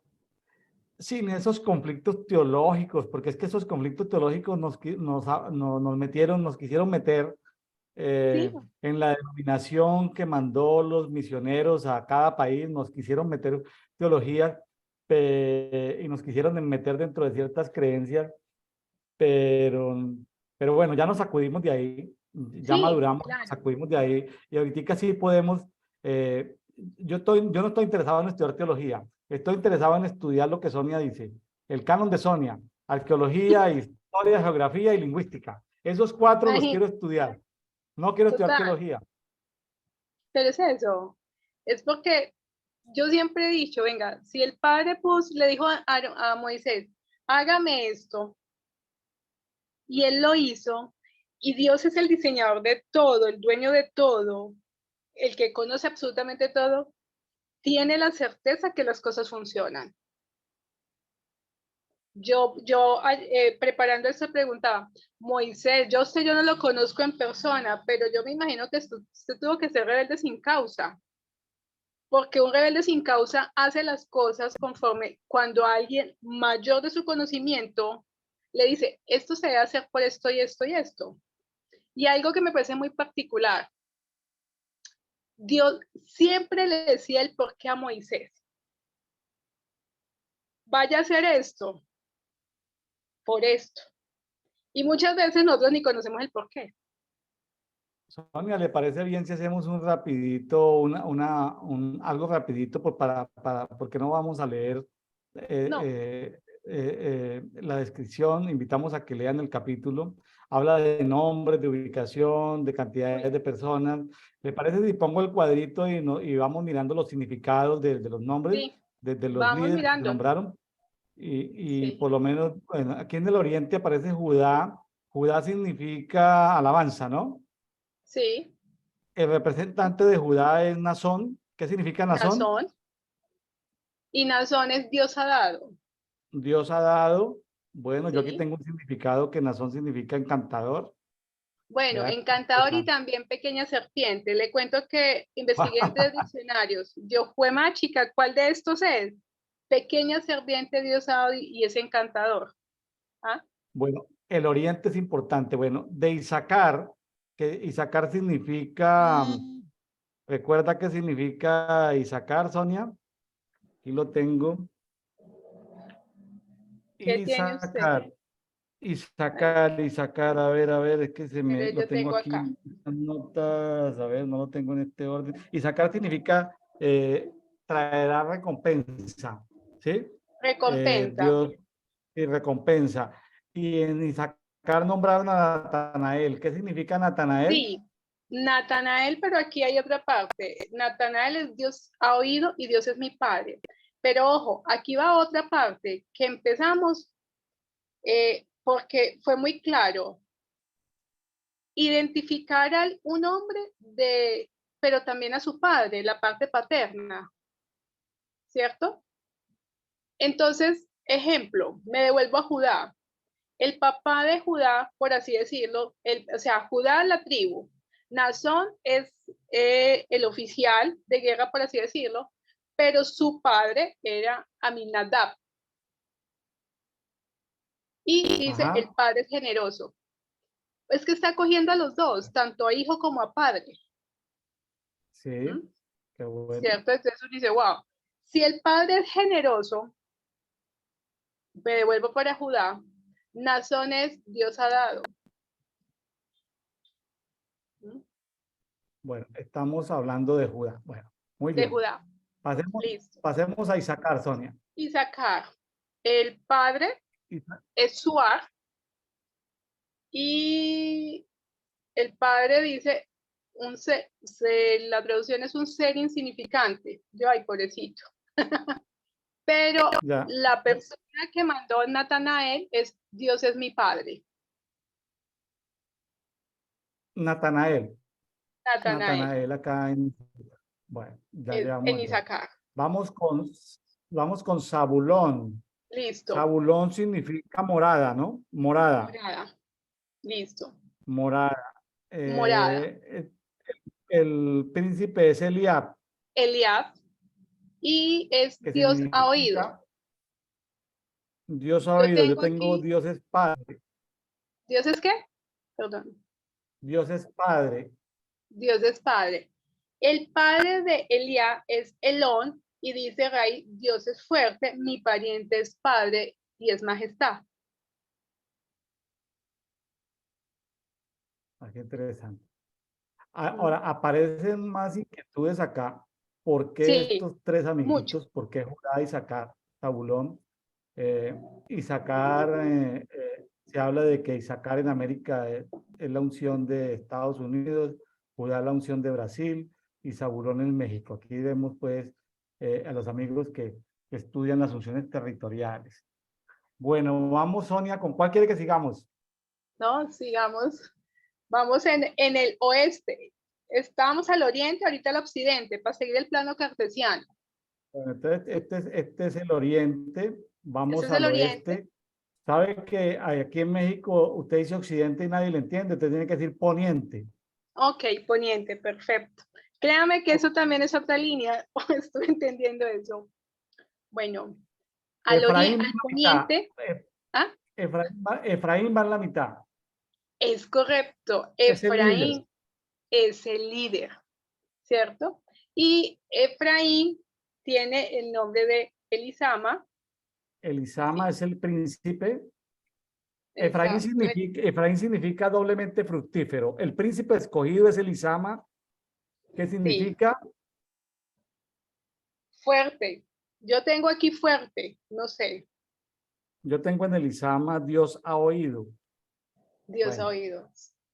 sin esos conflictos teológicos, porque es que esos conflictos teológicos nos metieron, nos quisieron meter
Sí,
en la denominación que mandó los misioneros a cada país, nos quisieron meter teología y nos quisieron meter dentro de ciertas creencias, pero, pero bueno, ya nos sacudimos de ahí, ya
sí,
maduramos, nos
claro.
sacudimos de ahí y ahorita sí podemos, yo no estoy interesado en estudiar teología, estoy interesado en estudiar lo que Sonia dice, el canon de Sonia, arqueología, historia, geografía y lingüística. Esos cuatro los quiero
Imagínate,
estudiar. No quiero estudiar
total,
teología.
pero es eso. Es porque yo siempre he dicho, venga, si el padre le dijo a Moisés, hágame esto, y él lo hizo, y Dios es el diseñador de todo, el dueño de todo, el que conoce absolutamente todo, tiene la certeza que las cosas funcionan. Preparando esto preguntaba, Moisés, yo no lo conozco en persona, pero yo me imagino que usted tuvo que ser rebelde sin causa, porque un rebelde sin causa hace las cosas conforme cuando alguien mayor de su conocimiento le dice, esto se debe hacer por esto y esto y esto. Y algo que me parece muy particular, Dios siempre le decía el por qué a Moisés. Vaya a hacer esto, por esto. Y muchas veces nosotros ni conocemos el por qué.
Sonia, ¿le parece bien si hacemos un rapidito, algo rapidito porque no vamos a leer
No,
la descripción? Invitamos a que lean el capítulo. Habla de nombres, de ubicación, de cantidades
uy,
de personas. ¿Le parece si pongo el cuadrito y vamos mirando los significados de los nombres,
sí,
de los
vamos
líderes que
mirando.
nombraron? Y
Sí,
por lo menos, bueno, aquí en el Oriente aparece Judá. Judá significa alabanza, ¿no?
sí,
El representante de Judá es Nazón. ¿Qué significa Nazón?
Nazón. Y Nazón es Dios ha dado.
Dios ha dado. Bueno, yo aquí
Sí.
tengo un significado que Nazón significa encantador.
Bueno,
Vea qué
encantador y
interesante.
también pequeña serpiente. Le cuento que investigué en 3 diccionarios. Yo fue más chica, ¿cuál de estos es? Pequeña serpiente, Dios ha dado y es encantador. ¿Ah?
Bueno, el Oriente es importante. Bueno, de Isaacar, que Isaacar significa, ¿recuerda qué significa Isaacar, Sonia? Aquí lo tengo.
¿Qué tiene usted?
Isaacar. Y sacar, a ver, es que
Pero
lo
yo
tengo
tengo
aquí
acá.
en las notas, a ver, no lo tengo en este orden. Y sacar significa traerá recompensa, ¿sí?
Recompensa.
Dios y recompensa. Y en Isaacar nombraron a Natanael. ¿Qué significa Natanael?
Sí, Natanael, pero aquí hay otra parte. Natanael es Dios ha oído y Dios es mi Padre. Pero ojo, aquí va otra parte que empezamos porque fue muy claro. Identificar a un hombre pero también a su padre, la parte paterna, ¿cierto? Entonces, ejemplo, me devuelvo a Judá. El papá de Judá, por así decirlo, o sea, Judá la tribu. Nazón es el oficial de guerra, por así decirlo, pero su padre era Aminadab. Y dice,
Ajá,
el padre es generoso. Es que está cogiendo a los dos, tanto a hijo como a padre.
sí,
¿Mm?
qué bueno.
¿Cierto? Entonces uno dice, wow, si el padre es generoso, me devuelvo para Judá, Nazón es Dios ha dado. ¿Mm?
Bueno, estamos hablando de Judá. Bueno, muy
De
bien.
Judá,
Pasemos,
listo.
pasemos a Isaacar, Sonia.
Isaacar, el padre
Isa-
es Suar y el padre dice, la traducción es un ser insignificante. Yo, ay, pobrecito. Pero
Ya,
la persona que mandó Natanael es Dios es mi padre.
Natanael.
Natanael.
Natanael acá en... Bueno, ya
en
llevamos dos.
Isaacar.
Vamos con Zabulón.
Listo.
Zabulón significa morada, ¿no? Morada,
Morada. Listo.
morada.
Morada.
El príncipe es Eliab,
Eliab. Y es
que
Dios ha oído.
significa Dios ha
Yo
oído. Yo
tengo
tengo
aquí,
Dios es Padre.
¿Dios es qué? Perdón.
Dios es Padre.
Dios es Padre. El padre de Eliab es Elón y dice Ray, Dios es fuerte, mi pariente es padre y es majestad.
Ah, qué interesante. Ahora, aparecen más inquietudes acá. ¿Por qué
Sí,
estos tres
mucho.
amiguitos? ¿Por qué Judá, Isaacar, Zabulón? Isaacar, se habla de que Isaacar en América es la unción de Estados Unidos, Judá la unción de Brasil y Zabulón en México. Aquí vemos pues a los amigos que estudian las unciones territoriales. Bueno, vamos Sonia, ¿con cuál quiere que sigamos?
¿No? Sigamos. Vamos en el oeste. Estamos al oriente, ahorita al occidente, para seguir el plano cartesiano.
Bueno, entonces, este es el oriente,
Ese
vamos
es el
al
oriente.
oeste. ¿Sabe que aquí en México usted dice occidente y nadie le entiende? Usted tiene que decir poniente.
Ok, poniente, perfecto. Créame que eso también es otra línea. Estoy entendiendo eso. Bueno,
Efraín va
al
en la mitad.
poniente. ¿Ah?
Efraín va en la mitad.
Es correcto.
Es el líder.
Efraín es el líder, ¿cierto? Y Efraín tiene el nombre de Elisama.
Elisama
Sí,
es el príncipe.
exacto.
Efraín significa doblemente fructífero. El príncipe escogido es Elisama, que
Sí,
significa,
fuerte. Yo tengo aquí fuerte, no sé,
yo tengo en Elisama, Dios ha oído.
Dios ha
Bueno,
oído.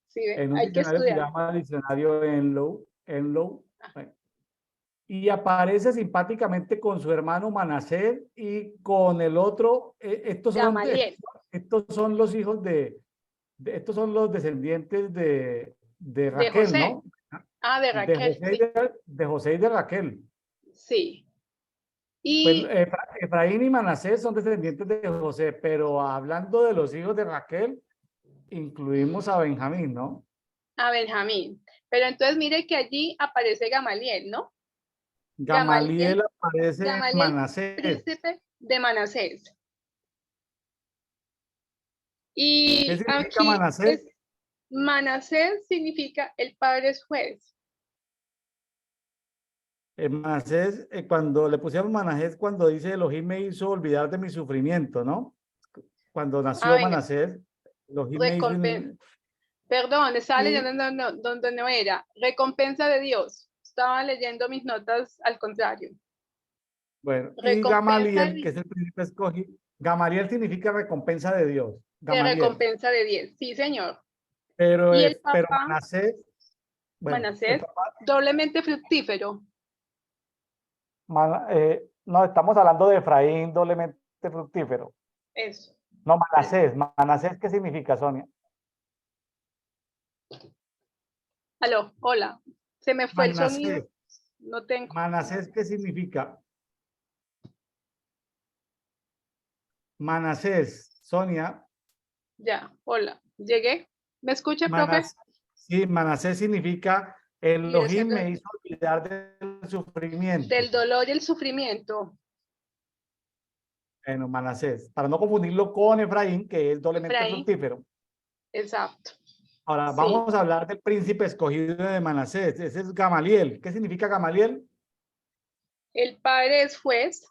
Sí, ¿ve?
en un
Hay que
diccionario se
estudiar.
llama diccionario Enlow. Bueno, y aparece simpáticamente con su hermano Manasés y con el otro.
Gamaliel.
Estos son los hijos estos son los descendientes de
De
Raquel,
José.
¿no?
Ah, de Raquel, sí.
De José y de Raquel.
Sí.
Pues
Y
Efraín y Manasés son descendientes de José, pero hablando de los hijos de Raquel, incluimos a Benjamín, ¿no?
a Benjamín. Pero entonces mire que allí aparece Gamaliel, ¿no? Gamaliel,
Gamaliel aparece en
Gamaliel,
Manasés.
príncipe de Manasés.
¿Qué
Y
significa
aquí
Manasés?
es Manasés significa el padre es juez.
Manasés, cuando le pusieron Manasés, cuando dice Elohim me hizo olvidar de mi sufrimiento, ¿no? Cuando
Ah,
nació
venga,
Manasés, Elohim me hizo...
recompensa. Perdón, estaba
Y
leyendo donde no era. Recompensa de Dios. Estaba leyendo mis notas al contrario.
bueno, y
Recompensa
Gamaliel, que es el príncipe escogido, Gamaliel significa recompensa de Dios,
de
Gamaliel.
recompensa de 10. Sí, señor.
Pero,
Y el
pero
papá,
Manasés, bueno, el
Manasés,
papá,
doblemente fructífero.
no, estamos hablando de Efraín doblemente fructífero.
Eso.
No,
Eso.
Manasés, ¿qué significa, Sonia?
Aló, hola. Se me fue el
Manasés,
sonido. No tengo.
Manasés, ¿qué significa? Manasés, Sonia,
Ya, hola. Llegué. ¿Me escucha, profe?
Manas, sí, Manasés significa
Líder
Elohim
central
me hizo olvidar del sufrimiento.
del dolor y el sufrimiento.
Bueno, Manasés, para no confundirlo con Efraín, que es doblemente
Efraín,
fructífero.
exacto.
Ahora,
Sí.
vamos a hablar del príncipe escogido de Manasés. Ese es Gamaliel. ¿Qué significa Gamaliel?
El padre es juez.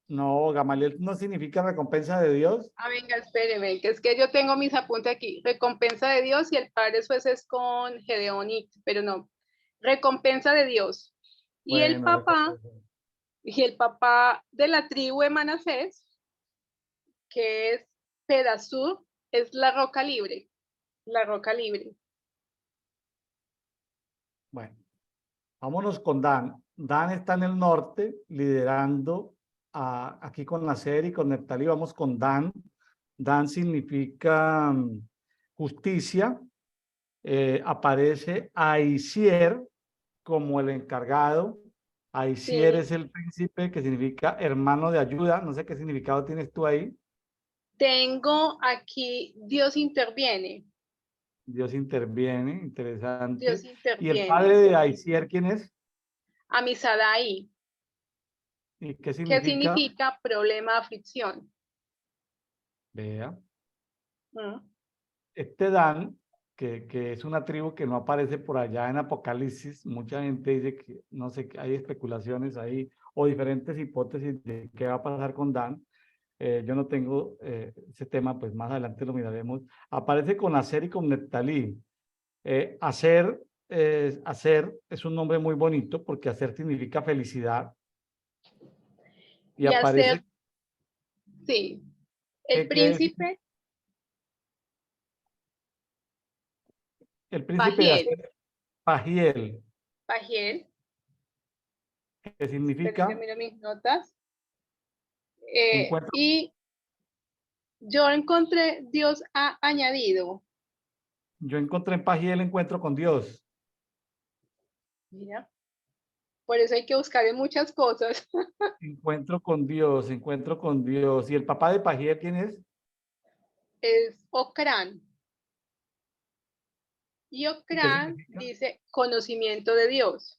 No, Gamaliel no significa recompensa de Dios.
Ah, venga, espéreme, que es que yo tengo mis apuntes aquí. Recompensa de Dios y el padre juez es con Gedeonit, pero no. Recompensa de Dios. Y el
Bueno,
papá, y el papá de la tribu de Manasés, que es Pedasur, es la roca libre. La roca libre.
bueno, vámonos con Dan. Dan está en el norte, liderando aquí con Naser y con Neptalí. Vamos con Dan. Dan significa justicia. Aparece Aisier, como el encargado. Aisier
Sí,
es el príncipe, que significa hermano de ayuda. No sé qué significado tienes tú ahí.
tengo aquí Dios interviene.
Dios interviene,
Dios
interesante. ¿Y el
interviene,
padre de
sí.
Aisier quién es?
Amisadai,
¿Y qué
¿qué
significa?
significa problema, aflicción?
Vea.
Mm.
Este Dan, que es una tribu que no aparece por allá en Apocalipsis, mucha gente dice que, no sé, que hay especulaciones ahí o diferentes hipótesis de qué va a pasar con Dan. Yo no tengo ese tema, pues más adelante lo miraremos. Aparece con Aser y con Neftalí. Aser es un nombre muy bonito porque Aser significa felicidad y
Y hacer,
aparece,
sí, el
¿qué quiere decir?
príncipe,
El príncipe de
Pagiel,
Aser, Pagiel,
Pagiel,
que
espere, yo
significa
miro mis notas.
encuentro.
Y yo encontré Dios ha añadido.
Yo encontré en Pagiel encuentro con Dios.
Mira, por eso hay que buscar en muchas cosas.
Encuentro con Dios, encuentro con Dios. ¿Y el papá de Pagiel quién es?
Es Ocrán. Y
¿Y qué
Ocrán
significa?
dice conocimiento de Dios.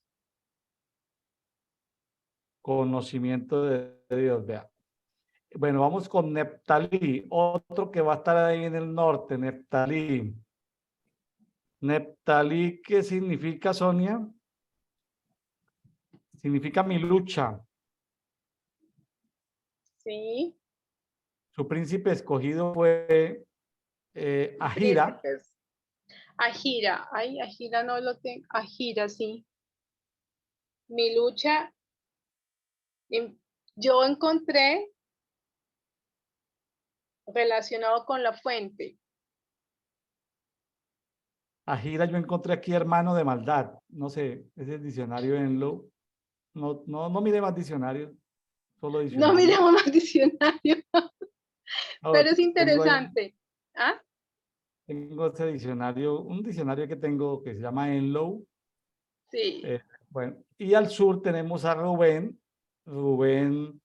Conocimiento de Dios, vea. Bueno, vamos con Neftalí, otro que va a estar ahí en el norte, Neftalí. Neftalí, ¿qué significa, Sonia? Significa mi lucha.
Sí,
Su príncipe escogido fue Ahira.
príncipes. Ajira, ay, Ajira no lo tengo. Ajira, sí. Mi lucha, yo encontré relacionado con la fuente.
Ahira yo encontré aquí hermano de maldad. No sé, ese diccionario en lo. No mire más diccionarios, solo
No
diccionario.
miramos más diccionario,
No,
pero es
tengo ahí,
interesante. ¿Ah?
tengo ese diccionario, un diccionario que tengo que se llama Enlow.
Sí,
Eh, bueno, y al sur tenemos a Rubén. Rubén,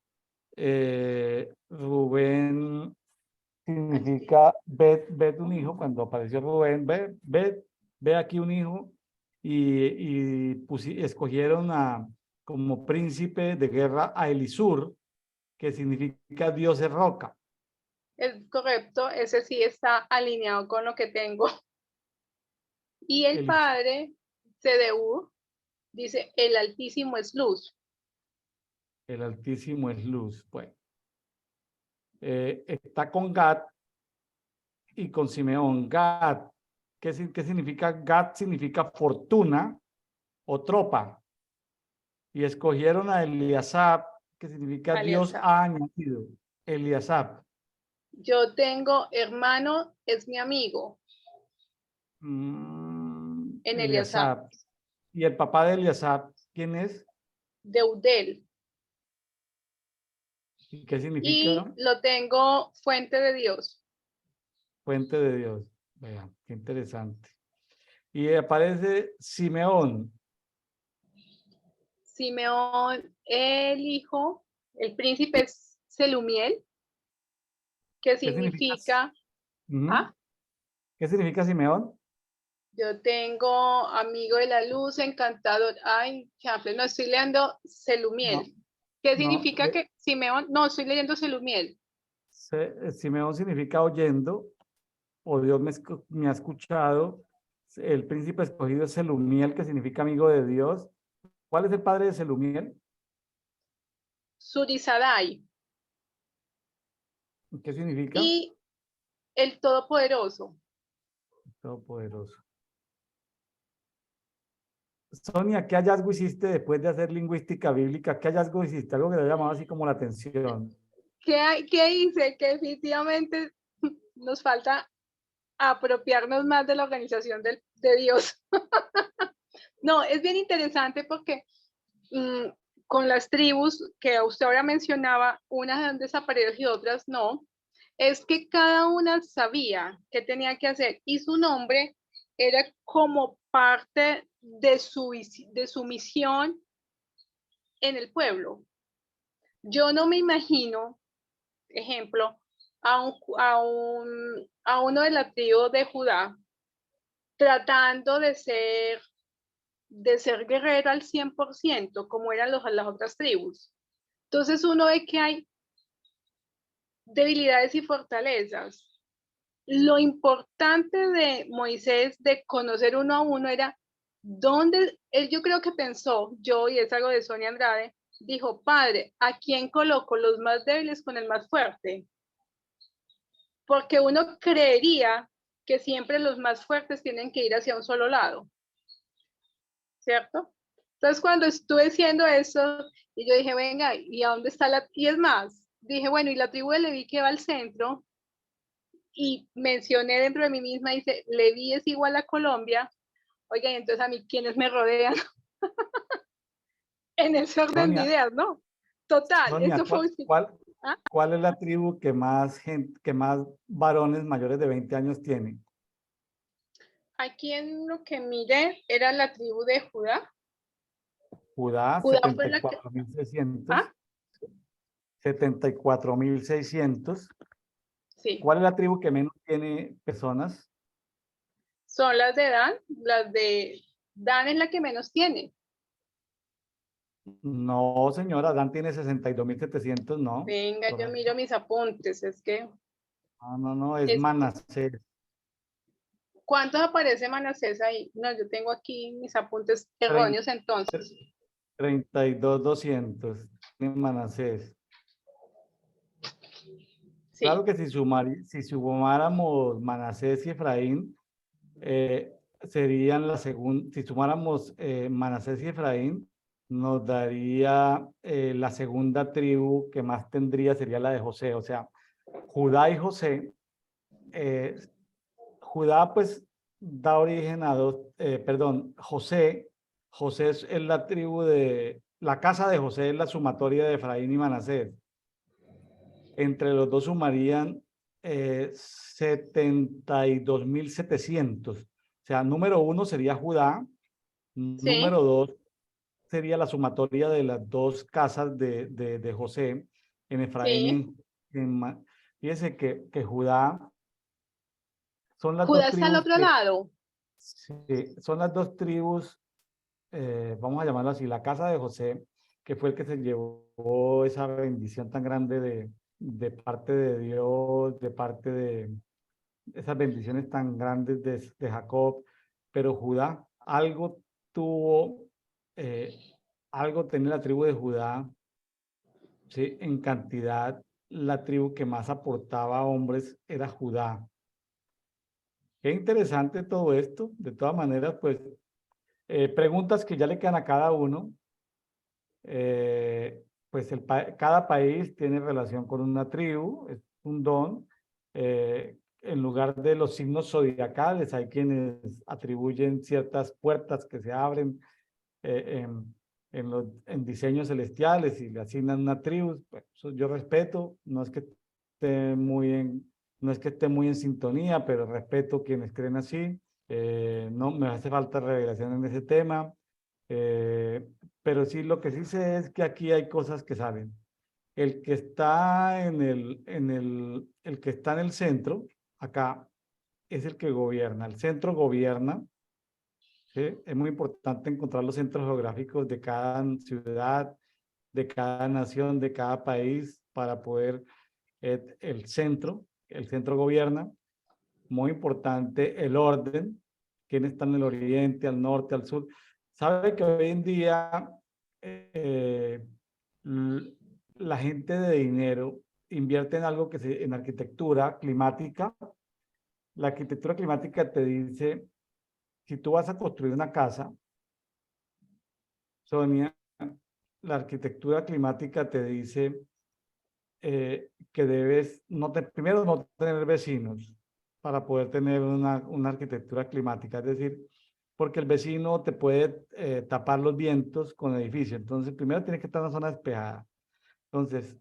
Rubén
aquí.
significa ved un hijo. Cuando apareció Rubén, ve aquí un hijo. Y escogieron como príncipe de guerra a Elisur, que significa Dios es roca.
Es correcto, ese sí está alineado con lo que tengo. Y el
Elisur,
padre, CDU, dice, el Altísimo es luz.
el Altísimo es luz. Bueno, está con Gad y con Simeón. Gad, ¿qué significa? Gad significa fortuna o tropa. Y escogieron a Eliasab, que significa Dios
Alianza.
ha añadido. Eliasab.
Yo tengo hermano, es mi amigo, en Eliasab,
Eliasab. ¿Y el papá de Eliasab, quién es?
Deudel.
¿Y qué
Y
significa?
lo tengo fuente de Dios.
Fuente de Dios. Vean, qué interesante. Y aparece Simeón.
Simeón, el hijo, el príncipe es Selumiel, que
¿Qué significa?
significa,
Ujú.
ah,
¿Qué significa Simeón?
yo tengo amigo de la luz, encantador. Ay, chanfle, no estoy leyendo
No,
Selumiel. ¿Qué
no.
significa que Simeón? No, estoy leyendo Selumiel.
Simeón significa oyendo, o Dios me ha escuchado. El príncipe escogido es Selumiel, que significa amigo de Dios. ¿Cuál es el padre de Selumiel?
Surisadai
¿Qué significa?
y el Todopoderoso.
Todopoderoso. Sonia, ¿qué hallazgo hiciste después de hacer lingüística bíblica? ¿Qué hallazgo hiciste? Algo que te ha llamado así como la atención.
¿Qué hice? Que definitivamente nos falta apropiarnos más de la organización de Dios. No, es bien interesante porque mmm, con las tribus que usted ahora mencionaba, unas han desaparecido y otras no, es que cada una sabía qué tenía que hacer y su nombre era como parte de su misión en el pueblo. Yo no me imagino, ejemplo, a uno de la tribu de Judá tratando de ser guerrero al 100%, como eran las otras tribus. Entonces uno ve que hay debilidades y fortalezas. Lo importante de Moisés de conocer uno a uno era dónde, él yo creo que pensó, y es algo de Sonia Andrade, dijo, padre, ¿a quién coloco los más débiles con el más fuerte? Porque uno creería que siempre los más fuertes tienen que ir hacia un solo lado, ¿cierto? Entonces cuando estuve haciendo eso, y yo dije, venga, ¿y a dónde está la? Y es más, dije, bueno, y la tribu de Leví que va al centro, y mencioné dentro de mí misma, dice, Leví es igual a Colombia, oiga, y entonces a mí, ¿quiénes me rodean? En ese orden de
Sonia,
ideas, ¿no? Total,
Sonia,
eso fue... ¿Ah?
¿cuál es la tribu que más gente, que más varones mayores de 20 años tiene?
Aquí en lo que miré era la tribu de Judá.
Judá,
Judá fue la que...
74.600.
Ah,
74.600.
sí,
¿Cuál es la tribu que menos tiene personas?
son las de Dan, las de Dan es la que menos tiene.
No, señora, Dan tiene 62.700, no.
Venga, yo
Correcto.
miro mis apuntes, es que...
No, no, no, es
Es,
Manasés.
¿cuántos aparece Manasés ahí? No, yo tengo aquí mis apuntes
Trein-
erróneos entonces.
32.200 tiene Manasés. Claro
Sí,
que si sumáramos Manasés y Efraín, eh, serían la segunda, si sumáramos Manasés y Efraín, nos daría la segunda tribu que más tendría sería la de José. O sea, Judá y José, eh, Judá pues da origen a dos, perdón, José es la tribu la casa de José es la sumatoria de Efraín y Manasés. Entre los dos sumarían 72.700. O sea, número uno sería Judá,
sí,
número dos sería la sumatoria de las dos casas de José, en Efraín y
sí.
fíjese que Judá son las
Judá
dos
está al
tribus
otro
que
lado.
sí, son las dos tribus, vamos a llamarlo así, la casa de José, que fue el que se llevó esa bendición tan grande de parte de Dios, de parte de esas bendiciones tan grandes de Jacob, pero Judá, tuvo, eh, algo tenía la tribu de Judá, ¿sí? En cantidad, la tribu que más aportaba hombres era Judá. Qué interesante todo esto. De todas maneras, pues, preguntas que ya le quedan a cada uno. Pues cada país tiene relación con una tribu, es un don. En lugar de los signos zodiacales, hay quienes atribuyen ciertas puertas que se abren en diseños celestiales y le asignan una tribu. Pues, eso yo respeto, no es que esté muy en sintonía, pero respeto quienes creen así. No me hace falta revelación en ese tema. Eh, pero sí, lo que sí sé es que aquí hay cosas que salen. El que está el que está en el centro, acá, es el que gobierna. El centro gobierna, ¿sí? Es muy importante encontrar los centros geográficos de cada ciudad, de cada nación, de cada país, para poder, el centro gobierna. Muy importante el orden, quién está en el oriente, al norte, al sur. Sabe que hoy en día eh, la gente de dinero invierte en algo en arquitectura climática. La arquitectura climática te dice, si tú vas a construir una casa, Sonia, la arquitectura climática te dice que debes, primero no tener vecinos para poder tener una arquitectura climática, es decir, porque el vecino te puede tapar los vientos con el edificio. Entonces, primero tienes que estar en una zona despejada. Entonces,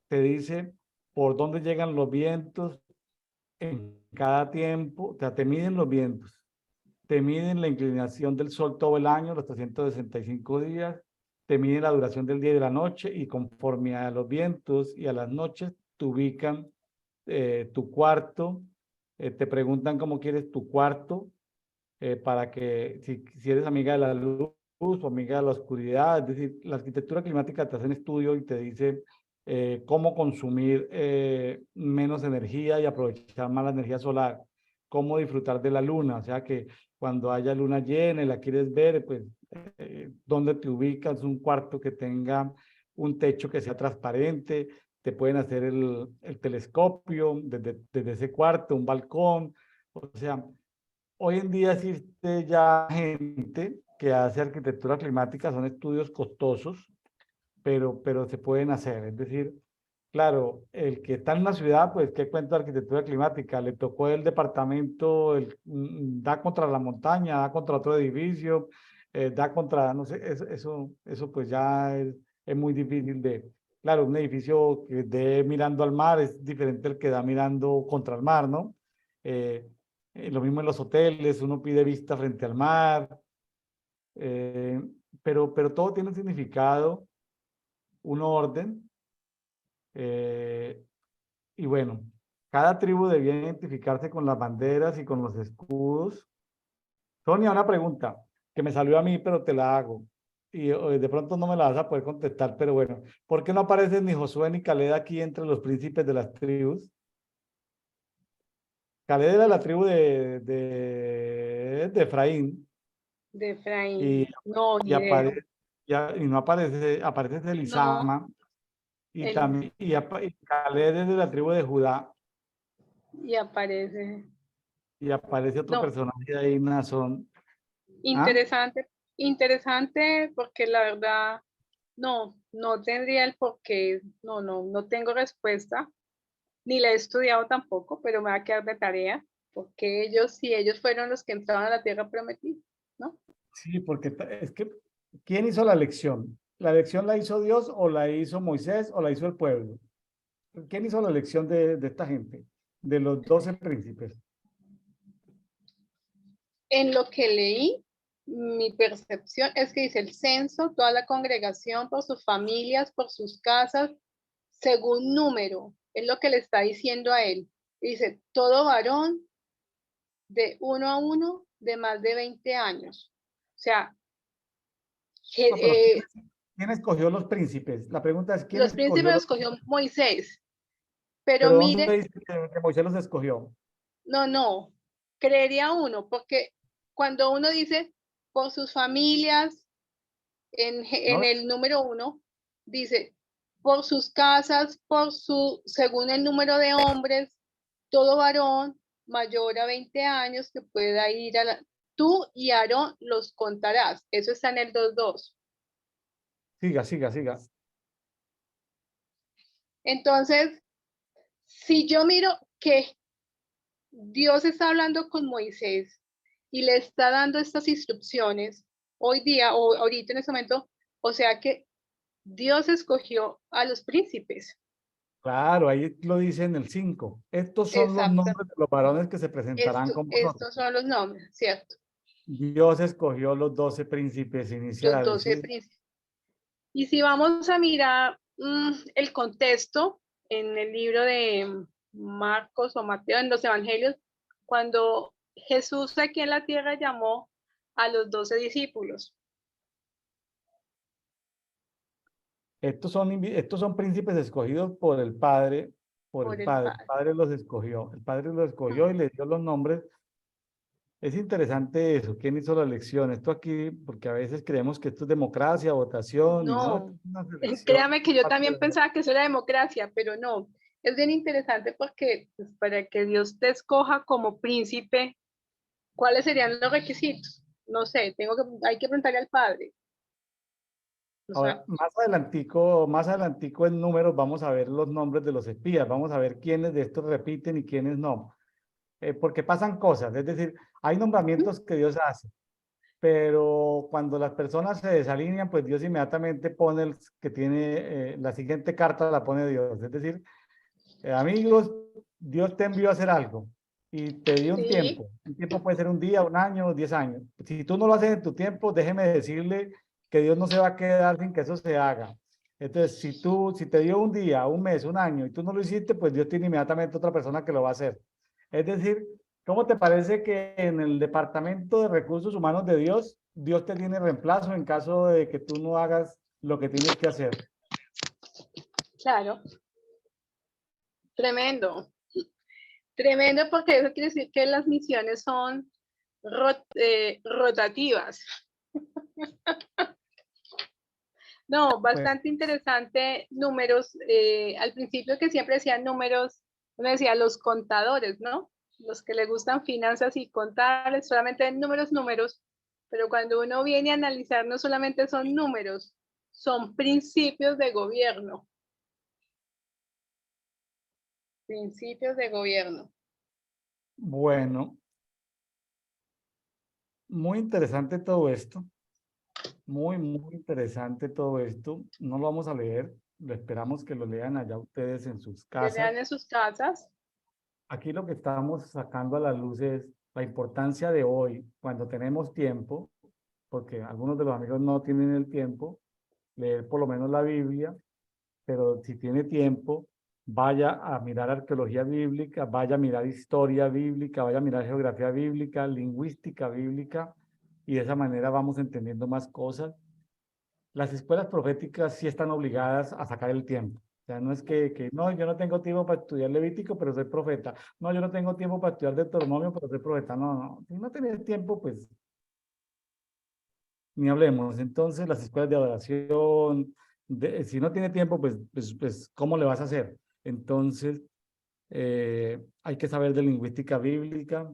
te dice por dónde llegan los vientos en cada tiempo, o sea, te miden los vientos. te miden la inclinación del sol todo el año, los 365 días, te miden la duración del día y de la noche, y conforme a los vientos y a las noches, te ubican tu cuarto, te preguntan cómo quieres tu cuarto, para que si eres amiga de la luz o amiga de la oscuridad. Es decir, la arquitectura climática te hace un estudio y te dice cómo consumir menos energía y aprovechar más la energía solar, cómo disfrutar de la luna, o sea que cuando haya luna llena y la quieres ver, pues dónde te ubicas, un cuarto que tenga un techo que sea transparente, te pueden hacer el telescopio desde ese cuarto, un balcón, o sea, hoy en día existe ya gente que hace arquitectura climática, son estudios costosos, pero se pueden hacer. Es decir, claro, el que está en una ciudad, pues, ¿qué cuenta de arquitectura climática? Le tocó el departamento, da contra la montaña, da contra otro edificio, da contra, no sé, eso pues ya es muy difícil de... Claro, un edificio que dé mirando al mar es diferente al que da mirando contra el mar, ¿no? Eh, lo mismo en los hoteles, uno pide vista frente al mar, eh, pero todo tiene un significado, un orden, eh, y bueno, cada tribu debía identificarse con las banderas y con los escudos. Sonia, una pregunta que me salió a mí, pero te la hago. Y de pronto no me la vas a poder contestar, pero bueno, ¿por qué no aparecen ni Josué ni Caled aquí entre los príncipes de las tribus? Caled era la tribu de Efraín.
De
Y,
Efraín. No,
y,
ni idea.
y no aparece, aparece
No,
Elisama, y
él
también, y Caled es de la tribu de Judá,
y aparece.
y aparece otro
No,
personaje ahí, Nazón. ¿Ah?
interesante, interesante porque la verdad no tendría el porqué, no tengo respuesta, ni la he estudiado tampoco, pero me va a quedar de tarea, porque ellos, sí, ellos fueron los que entraron a la tierra prometida, ¿no?
Sí, porque es que, ¿quién hizo la elección? ¿La elección la hizo Dios o la hizo Moisés o la hizo el pueblo? ¿Quién hizo la elección de esta gente? De los 12 príncipes.
En lo que leí, mi percepción es que dice el censo, toda la congregación por sus familias, por sus casas, según número, es lo que le está diciendo a él. Dice, todo varón de 1 a 1 de más de 20 años. O sea,
No, pero
que,
¿quién escogió los príncipes? La pregunta es, ¿quién
los
escogió
príncipes
los
escogió
príncipes?
Moisés, pero
¿Pero dónde
mire,
dice que Moisés los escogió?
no, creería uno, porque cuando uno dice por sus familias, en
¿No?
el número 1, dice por sus casas, según el número de hombres, todo varón mayor a 20 años que pueda ir tú y Aarón los contarás. Eso está en el 2:2.
Siga, siga, siga.
Entonces, si yo miro que Dios está hablando con Moisés y le está dando estas instrucciones hoy día o ahorita en este momento, o sea que Dios escogió a los príncipes.
Claro, ahí lo dice en el 5. Estos son los
Exacto.
nombres de los varones que se presentarán con vosotros.
Estos son los nombres, ¿cierto?
Dios escogió los 12 príncipes
Los
iniciales,
12
¿sí?
príncipes. Y si vamos a mirar el contexto en el libro de Marcos o Mateo, en los evangelios, cuando Jesús aquí en la tierra llamó a los 12 discípulos.
Estos son príncipes escogidos por el Padre, por el
Por el
Padre. El
Padre.
Padre los escogió. El Padre los escogió y les dio los nombres. Es interesante eso. ¿Quién hizo la elección? Esto aquí, porque a veces creemos que esto es democracia, votación, y no, esto
No,
es una selección.
créame que yo
Parte
también
de-
pensaba que eso era democracia, pero no. Es bien interesante porque pues, para que Dios te escoja como príncipe, ¿cuáles serían los requisitos? No sé, hay que preguntarle al padre. O sea,
Ahora, más adelantico en números vamos a ver los nombres de los espías. Vamos a ver quiénes de estos repiten y quiénes no. Porque pasan cosas. Es decir, hay nombramientos que Dios hace, pero cuando las personas se desalinean, pues Dios inmediatamente pone el que tiene, la siguiente carta la pone Dios. Es decir, amigos, Dios te envió a hacer algo y te dio un
Sí,
tiempo. Un tiempo puede ser un día, un año, 10 años. Si tú no lo haces en tu tiempo, déjeme decirle que Dios no se va a quedar sin que eso se haga. Entonces, si te dio un día, un mes, un año y tú no lo hiciste, pues Dios tiene inmediatamente otra persona que lo va a hacer. Es decir, ¿cómo te parece que en el Departamento de Recursos Humanos de Dios, Dios te tiene reemplazo en caso de que tú no hagas lo que tienes que hacer?
claro, tremendo. Tremendo porque eso quiere decir que las misiones son rotativas. No,
Pues
bastante interesante números. Al principio que siempre decían números, uno decía los contadores, ¿no? Los que le gustan finanzas y contar, solamente números, números. Pero cuando uno viene a analizar, no solamente son números, son principios de gobierno. Principios de gobierno.
bueno, muy interesante todo esto. Muy interesante todo esto. No lo vamos a leer, lo esperamos que lo lean allá ustedes en sus
Que
casas.
vean en sus casas.
Aquí lo que estamos sacando a la luz es la importancia de hoy, cuando tenemos tiempo, porque algunos de los amigos no tienen el tiempo, leer por lo menos la Biblia, pero si tiene tiempo, vaya a mirar arqueología bíblica, vaya a mirar historia bíblica, vaya a mirar geografía bíblica, lingüística bíblica, y de esa manera vamos entendiendo más cosas. Las escuelas proféticas sí están obligadas a sacar el tiempo. O sea, no es que no, yo no tengo tiempo para estudiar Levítico, pero soy profeta. No, yo no tengo tiempo para estudiar Deuteronomio, pero soy profeta. No, no. Si no tienes tiempo, pues ni hablemos. Entonces, las escuelas de adoración, si no tiene tiempo, pues, ¿cómo le vas a hacer? Entonces, hay que saber de lingüística bíblica,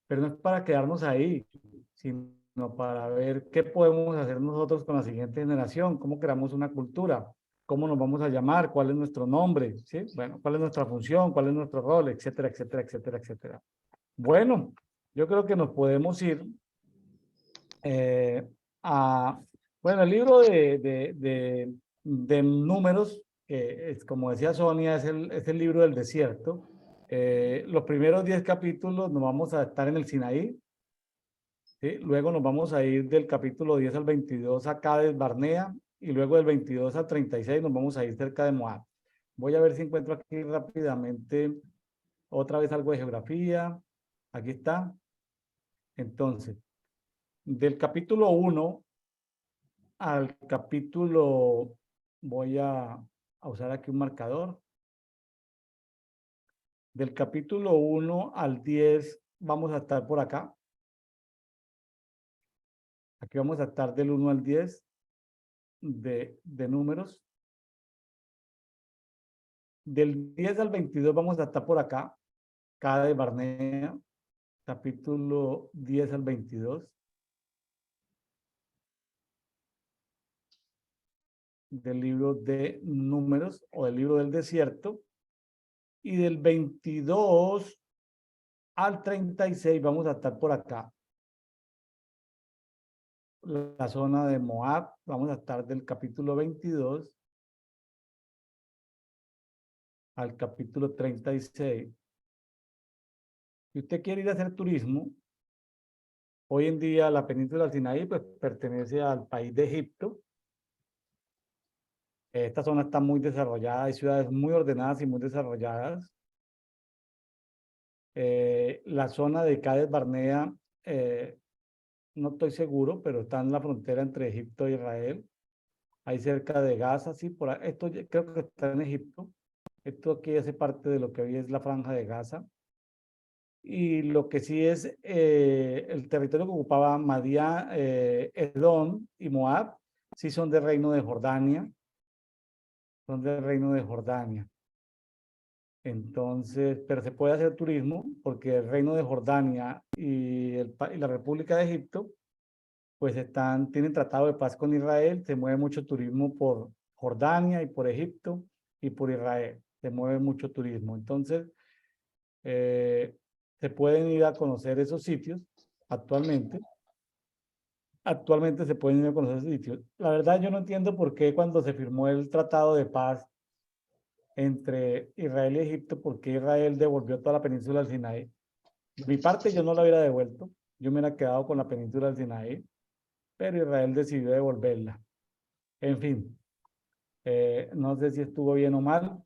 pero no es para quedarnos ahí, sino para ver qué podemos hacer nosotros con la siguiente generación, cómo creamos una cultura, cómo nos vamos a llamar, cuál es nuestro nombre, ¿sí? Bueno, cuál es nuestra función, cuál es nuestro rol, etcétera, etcétera, etcétera, etcétera. Bueno, yo creo que nos podemos ir eh, a, bueno, el libro de números, que es, como decía Sonia, es el libro del desierto. Los primeros 10 capítulos nos vamos a estar en el Sinaí. ¿Sí? Luego nos vamos a ir del capítulo 10 al 22 a Cades Barnea y luego del 22 al 36 nos vamos a ir cerca de Moab. Voy a ver si encuentro aquí rápidamente otra vez algo de geografía. Aquí está. Entonces, del capítulo 1 al capítulo, voy a usar aquí un marcador. Del capítulo 1 al 10 vamos a estar por acá. Aquí vamos a estar del 1 al 10 de números. Del 10 al 22 vamos a estar por acá, cada de Barnea, capítulo 10 al 22, del libro de Números o del libro del desierto. Y del 22 al 36 vamos a estar por acá, la zona de Moab. Vamos a estar del capítulo 22 al capítulo 36. Si usted quiere ir a hacer turismo, hoy en día la península del Sinaí pues, pertenece al país de Egipto. Esta zona está muy desarrollada, hay ciudades muy ordenadas y muy desarrolladas. La zona de Cades Barnea, no estoy seguro, pero está en la frontera entre Egipto e Israel. Ahí cerca de Gaza, sí, esto creo que está en Egipto. Esto aquí hace parte de lo que hoy es la Franja de Gaza. Y lo que sí es el territorio que ocupaba Madián, Edom y Moab, sí son del reino de Jordania. Son del reino de Jordania. Entonces, pero se puede hacer turismo porque el reino de Jordania y la República de Egipto, pues tienen tratado de paz con Israel, se mueve mucho turismo por Jordania y por Egipto y por Israel, se mueve mucho turismo. Entonces, eh, se pueden ir a conocer esos sitios actualmente. Actualmente se pueden ir a conocer esos sitios. La verdad, yo no entiendo por qué cuando se firmó el tratado de paz entre Israel y Egipto, porque Israel devolvió toda la península del Sinaí. De mi parte, yo no la hubiera devuelto. Yo me hubiera quedado con la península del Sinaí, pero Israel decidió devolverla. En fin, no sé si estuvo bien o mal.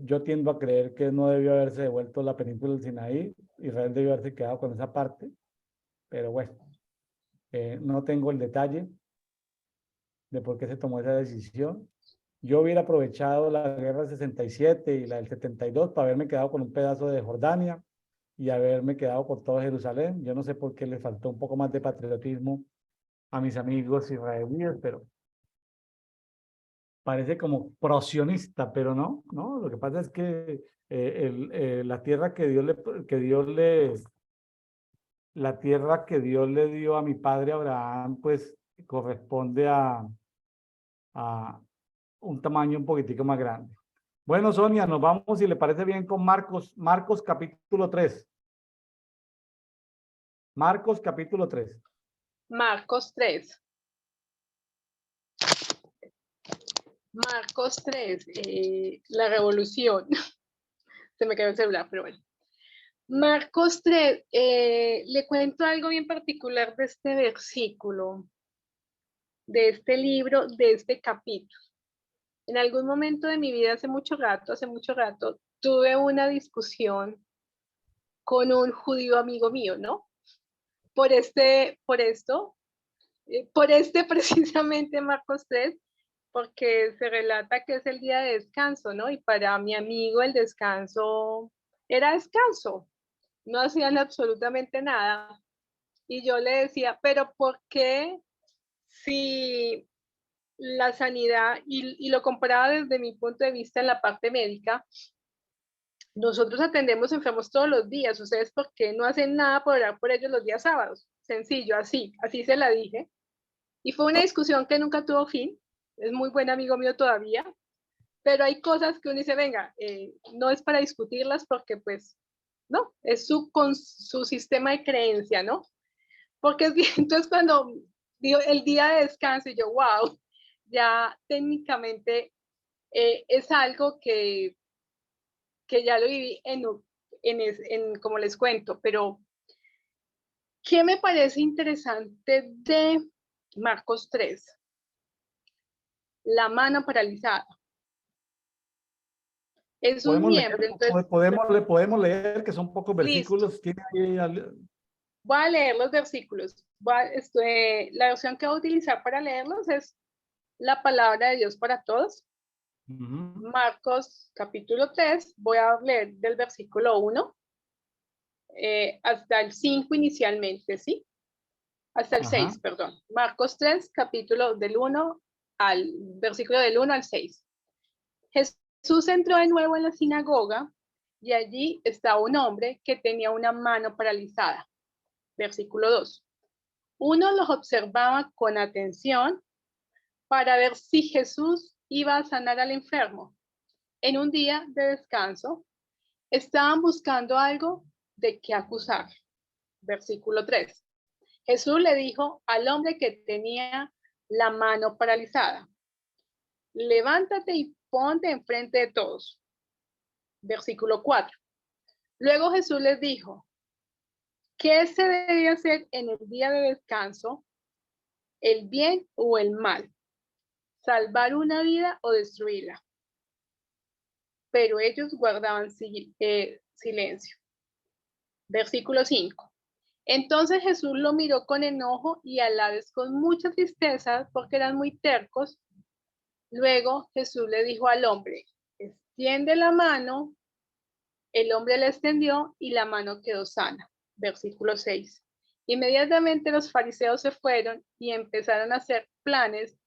Yo tiendo a creer que no debió haberse devuelto la península del Sinaí. Israel debió haberse quedado con esa parte, pero bueno, no tengo el detalle de por qué se tomó esa decisión. Yo hubiera aprovechado la guerra del 67 y la del 72 para haberme quedado con un pedazo de Jordania y haberme quedado con todo Jerusalén. Yo no sé por qué le faltó un poco más de patriotismo a mis amigos israelíes, pero parece como prosionista, pero no, no. Lo que pasa es que la tierra la tierra que Dios le dio a mi padre Abraham, pues corresponde a un tamaño un poquitico más grande. Bueno, Sonia, nos vamos, si le parece bien, con Marcos capítulo 3. Marcos capítulo 3.
Marcos 3. Marcos 3, la revolución. Se me quedó el celular, pero bueno. Marcos 3, le cuento algo bien particular de este versículo, de este libro, de este capítulo. En algún momento de mi vida, hace mucho rato, tuve una discusión con un judío amigo mío, ¿no? Por este precisamente Marcos 3, porque se relata que es el día de descanso, ¿no? Y para mi amigo el descanso era descanso, no hacían absolutamente nada. Y yo le decía, pero ¿por qué si la sanidad, y lo comparaba desde mi punto de vista en la parte médica, nosotros atendemos enfermos todos los días, ustedes por qué no hacen nada por orar por ellos los días sábados? Sencillo, así se la dije. Y fue una discusión que nunca tuvo fin, es muy buen amigo mío todavía, pero hay cosas que uno dice, venga, no es para discutirlas porque pues, no, es su sistema de creencia, ¿no? Porque entonces cuando dio el día de descanso, y yo, wow, ya técnicamente es algo que ya lo viví como les cuento, pero ¿qué me parece interesante de Marcos 3? La mano paralizada. Es un
Podemos
miembro,
leer,
entonces,
podemos leer, que son pocos
listo.
versículos. ¿Tiene ahí
Voy a leer los versículos. La versión que voy a utilizar para leerlos es la palabra de Dios para todos. Marcos capítulo 3, voy a leer del versículo 1 hasta el 5 inicialmente, ¿sí? Hasta el 6, perdón. Marcos 3, capítulo versículo del 1 al 6. Jesús entró de nuevo en la sinagoga y allí estaba un hombre que tenía una mano paralizada. Versículo 2. Uno los observaba con atención para ver si Jesús iba a sanar al enfermo. En un día de descanso, estaban buscando algo de qué acusar. Versículo 3. Jesús le dijo al hombre que tenía la mano paralizada, levántate y ponte enfrente de todos. Versículo 4. Luego Jesús les dijo, ¿qué se debe hacer en el día de descanso? ¿El bien o el mal? ¿Salvar una vida o destruirla? Pero ellos guardaban silencio. Versículo 5. Entonces Jesús lo miró con enojo y a la vez con mucha tristeza porque eran muy tercos. Luego Jesús le dijo al hombre, extiende la mano. El hombre la extendió y la mano quedó sana. Versículo 6. Inmediatamente los fariseos se fueron y empezaron a hacer planes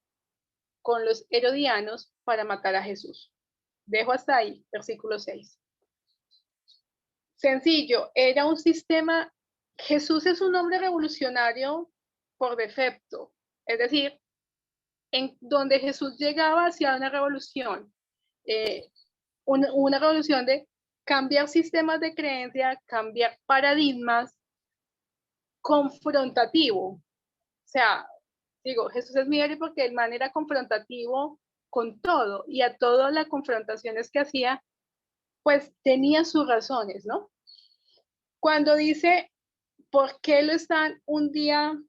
con los herodianos para matar a Jesús. Dejo hasta ahí, versículo 6. Sencillo, era un sistema. Jesús es un hombre revolucionario por defecto, es decir, en donde Jesús llegaba hacia una revolución, una revolución de cambiar sistemas de creencia, cambiar paradigmas, confrontativo. O sea, digo, Jesús es mi héroe porque de manera confrontativo con todo y a todas las confrontaciones que hacía, pues tenía sus razones, ¿no? Cuando dice, ¿por qué lo están un día,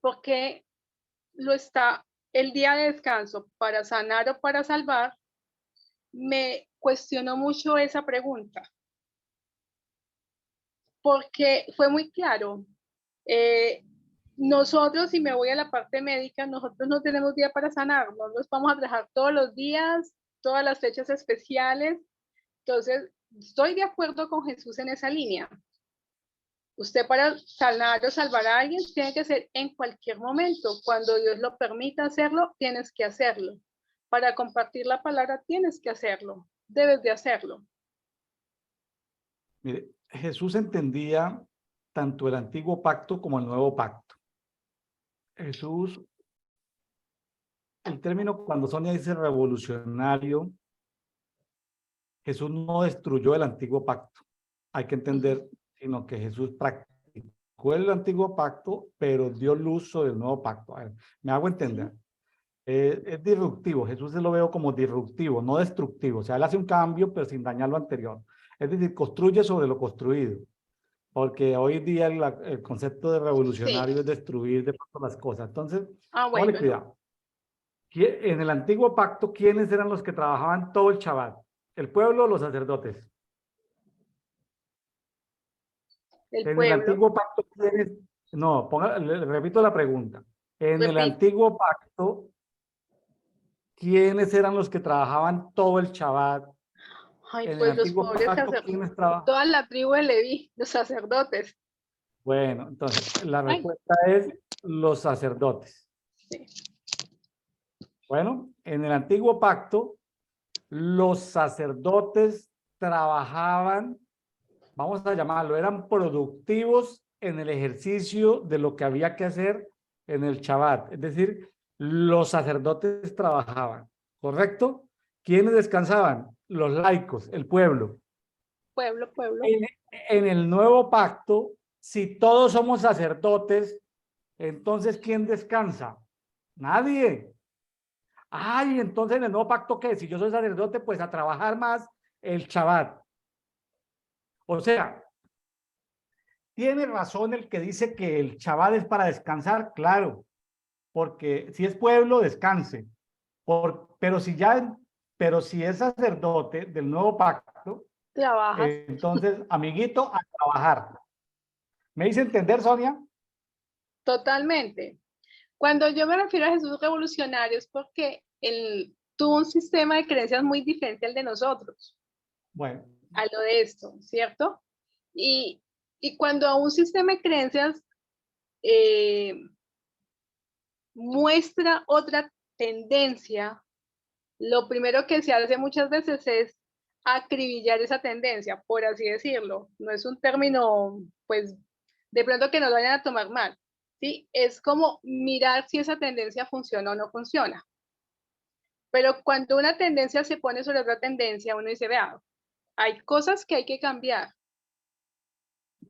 por qué lo está el día de descanso para sanar o para salvar? Me cuestionó mucho esa pregunta, porque fue muy claro. Nosotros, si me voy a la parte médica, nosotros no tenemos día para sanar, no nos vamos a trabajar todos los días, todas las fechas especiales. Entonces, estoy de acuerdo con Jesús en esa línea. Usted para sanar o salvar a alguien tiene que ser en cualquier momento. Cuando Dios lo permita hacerlo, tienes que hacerlo. Para compartir la palabra, tienes que hacerlo. Debes de hacerlo.
Mire, Jesús entendía tanto el antiguo pacto como el nuevo pacto. Jesús, el término cuando Sonia dice revolucionario, Jesús no destruyó el antiguo pacto. Hay que entender, sino que Jesús practicó el antiguo pacto, pero dio luz sobre el nuevo pacto. A ver, me hago entender. Es disruptivo. Jesús se lo veo como disruptivo, no destructivo. O sea, él hace un cambio, pero sin dañar lo anterior. Es decir, construye sobre lo construido. Porque hoy día el concepto de revolucionario
Sí.
es destruir de pronto las cosas. Entonces, póngale
Bueno, no.
cuidado. En el antiguo pacto, ¿quiénes eran los que trabajaban todo el Shabbat? ¿El pueblo o los sacerdotes?
El
En el
pueblo.
antiguo pacto, ¿quiénes? No, le repito la pregunta. En el
Repito.
antiguo pacto, ¿quiénes eran los que trabajaban todo el Shabbat?
Ay,
En el
pues los
antiguo
pobres
pacto,
sacerdotes,
¿quiénes trabajaban?
toda la tribu de Leví, los sacerdotes.
Bueno, entonces, la
Ay,
respuesta es los sacerdotes.
sí.
Bueno, en el antiguo pacto, los sacerdotes trabajaban, vamos a llamarlo, eran productivos en el ejercicio de lo que había que hacer en el Shabbat. Es decir, los sacerdotes trabajaban, ¿correcto? ¿Quiénes descansaban? Los laicos, el pueblo.
Pueblo, pueblo.
En el nuevo pacto, si todos somos sacerdotes, entonces ¿quién descansa? Nadie. Ay, entonces en el nuevo pacto, ¿qué? Si yo soy sacerdote, pues a trabajar más el Shabbat. O sea, tiene razón el que dice que el Shabbat es para descansar, claro, porque si es pueblo, descanse. Pero si es sacerdote del nuevo pacto,
Trabajas.
entonces, amiguito, a trabajar. ¿Me hice entender, Sonia?
Totalmente. Cuando yo me refiero a Jesús revolucionario es porque él tuvo un sistema de creencias muy diferente al de nosotros,
Bueno,
a lo de esto, ¿cierto? Y, y cuando a un sistema de creencias eh, muestra otra tendencia, lo primero que se hace muchas veces es acribillar esa tendencia, por así decirlo. No es un término, pues, de pronto que nos vayan a tomar mal, ¿sí? Es como mirar si esa tendencia funciona o no funciona. Pero cuando una tendencia se pone sobre otra tendencia, uno dice, vea, hay cosas que hay que cambiar,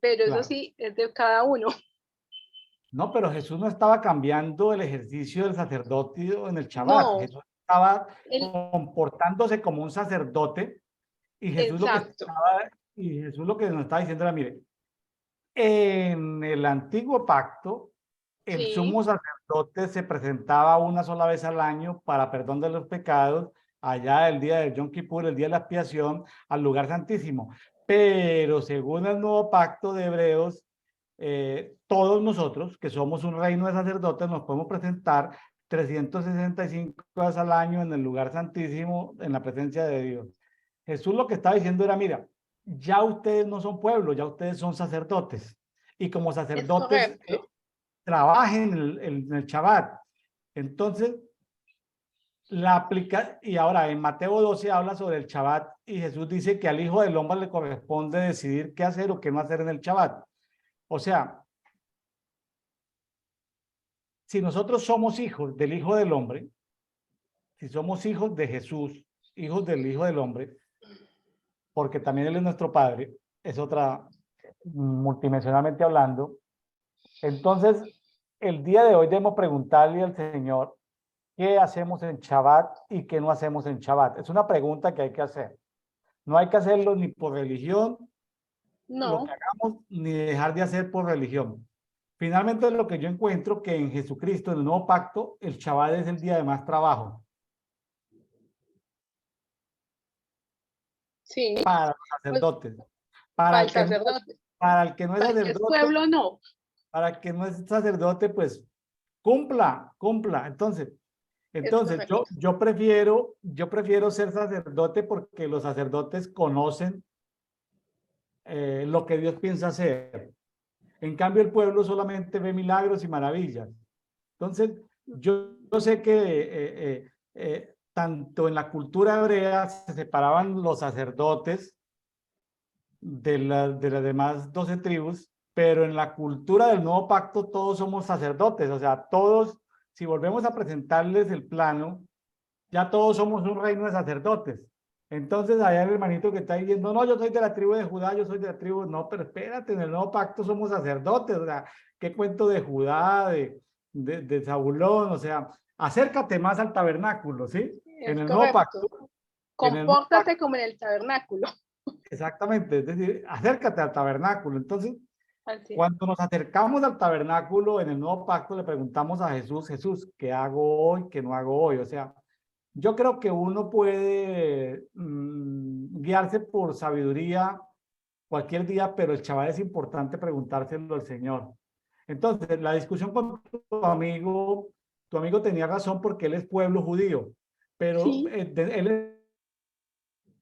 pero eso
claro.
sí es de cada uno.
No, pero Jesús no estaba cambiando el ejercicio del sacerdocio en el Shabbat.
No,
Jesús estaba
el,
comportándose como un sacerdote y
exacto,
Jesús lo que nos estaba diciendo era, mire, en el antiguo pacto, el
sí,
sumo sacerdote se presentaba una sola vez al año para perdón de los pecados, allá el día de Yom Kippur, el día de la expiación, al lugar santísimo. Pero según el nuevo pacto de Hebreos, todos nosotros, que somos un reino de sacerdotes, nos podemos presentar 365 veces al año en el lugar santísimo, en la presencia de Dios. Jesús lo que estaba diciendo era, mira, ya ustedes no son pueblo, ya ustedes son sacerdotes. Y como
es
sacerdotes,
correcto.
trabajen en el Shabbat. Entonces, y ahora en Mateo 12 habla sobre el Shabbat y Jesús dice que al Hijo del Hombre le corresponde decidir qué hacer o qué no hacer en el Shabbat. O sea, si nosotros somos hijos del Hijo del Hombre, si somos hijos de Jesús, hijos del Hijo del Hombre, porque también Él es nuestro Padre, es otra, multidimensionalmente hablando, entonces el día de hoy debemos preguntarle al Señor qué hacemos en Shabbat y qué no hacemos en Shabbat. Es una pregunta que hay que hacer. No hay que hacerlo ni por religión, lo que
No,
hagamos ni dejar de hacer por religión. Finalmente, lo que yo encuentro que en Jesucristo, en el nuevo pacto, el Shabbat es el día de más trabajo
sí,
para los
pues
sacerdotes. Para
para el
el que no,
sacerdote,
para el que no es
para el que es
sacerdote,
pueblo, no.
para el que no es sacerdote, pues cumpla, cumpla.
Es
Entonces
correcto.
yo prefiero ser sacerdote porque los sacerdotes conocen lo que Dios piensa hacer. En cambio, el pueblo solamente ve milagros y maravillas. Entonces, yo sé que tanto en la cultura hebrea se separaban los sacerdotes de las demás 12 tribus, pero en la cultura del nuevo pacto todos somos sacerdotes, o sea, todos, si volvemos a presentarles el plano, ya todos somos un reino de sacerdotes. Entonces, allá el hermanito que está diciendo, no, yo soy de la tribu de Judá, yo soy de la tribu, no, pero espérate, en el nuevo pacto somos sacerdotes, o sea, ¿qué cuento de Judá, de Zabulón? O sea, acércate más al tabernáculo, ¿sí? En
Es
el nuevo pacto,
correcto.
en el nuevo pacto,
Compórtate como en el tabernáculo.
exactamente, es decir, acércate al tabernáculo. Entonces,
Así es.
cuando nos acercamos al tabernáculo en el nuevo pacto, le preguntamos a Jesús, Jesús, ¿qué hago hoy, qué no hago hoy? O sea, yo creo que uno puede guiarse por sabiduría cualquier día, pero el chaval es importante preguntárselo al Señor. Entonces, la discusión con tu amigo tenía razón porque él es pueblo judío, pero
Sí,
él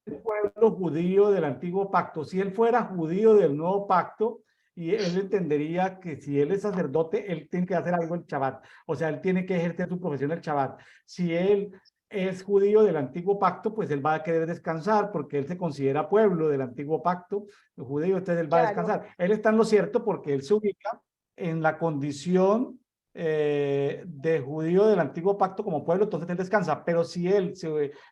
es pueblo judío del antiguo pacto. Si él fuera judío del nuevo pacto, y él entendería que si él es sacerdote, él tiene que hacer algo el Shabbat. O sea, él tiene que ejercer su profesión el Shabbat. Si él es judío del antiguo pacto, pues él va a querer descansar porque él se considera pueblo del antiguo pacto judío, entonces él va a
claro,
descansar. Él está en lo cierto porque él se ubica en la condición de judío del antiguo pacto como pueblo, entonces él descansa. Pero si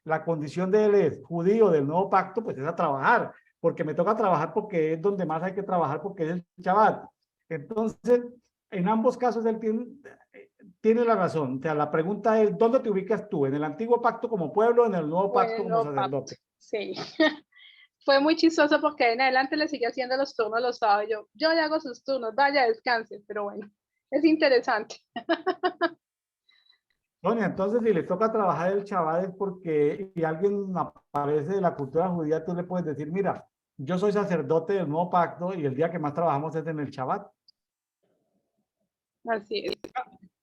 la condición de él es judío del nuevo pacto, pues es a trabajar, porque me toca trabajar porque es donde más hay que trabajar porque es el Shabbat. Entonces, en ambos casos él tiene la razón. O sea, la pregunta es, ¿dónde te ubicas tú? ¿En el antiguo pacto como pueblo o en el nuevo
o en
pacto
el
como
nuevo pacto.
sacerdote?
Sí. Fue muy chistoso porque en adelante le sigue haciendo los turnos los sábados. Yo le hago sus turnos, vaya, descanse, pero bueno, es interesante.
Sonia, entonces si le toca trabajar el Shabbat es porque y alguien aparece de la cultura judía, tú le puedes decir, mira, yo soy sacerdote del nuevo pacto y el día que más trabajamos es en el Shabbat.
Así es.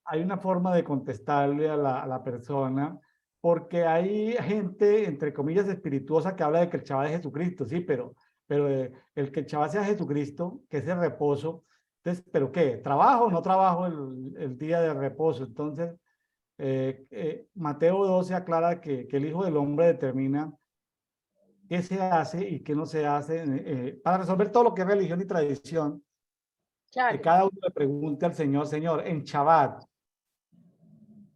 Hay una forma de contestarle a la persona, porque hay gente, entre comillas, espirituosa que habla de que el Shabbat es Jesucristo, sí, pero el que el Shabbat sea Jesucristo, que es el reposo, entonces, ¿pero qué? ¿Trabajo o no trabajo el día de reposo? Entonces, Mateo 12 aclara que el Hijo del Hombre determina qué se hace y qué no se hace. Para resolver todo lo que es religión y tradición, que
Claro,
cada uno le pregunte al Señor, Señor, en Shabbat,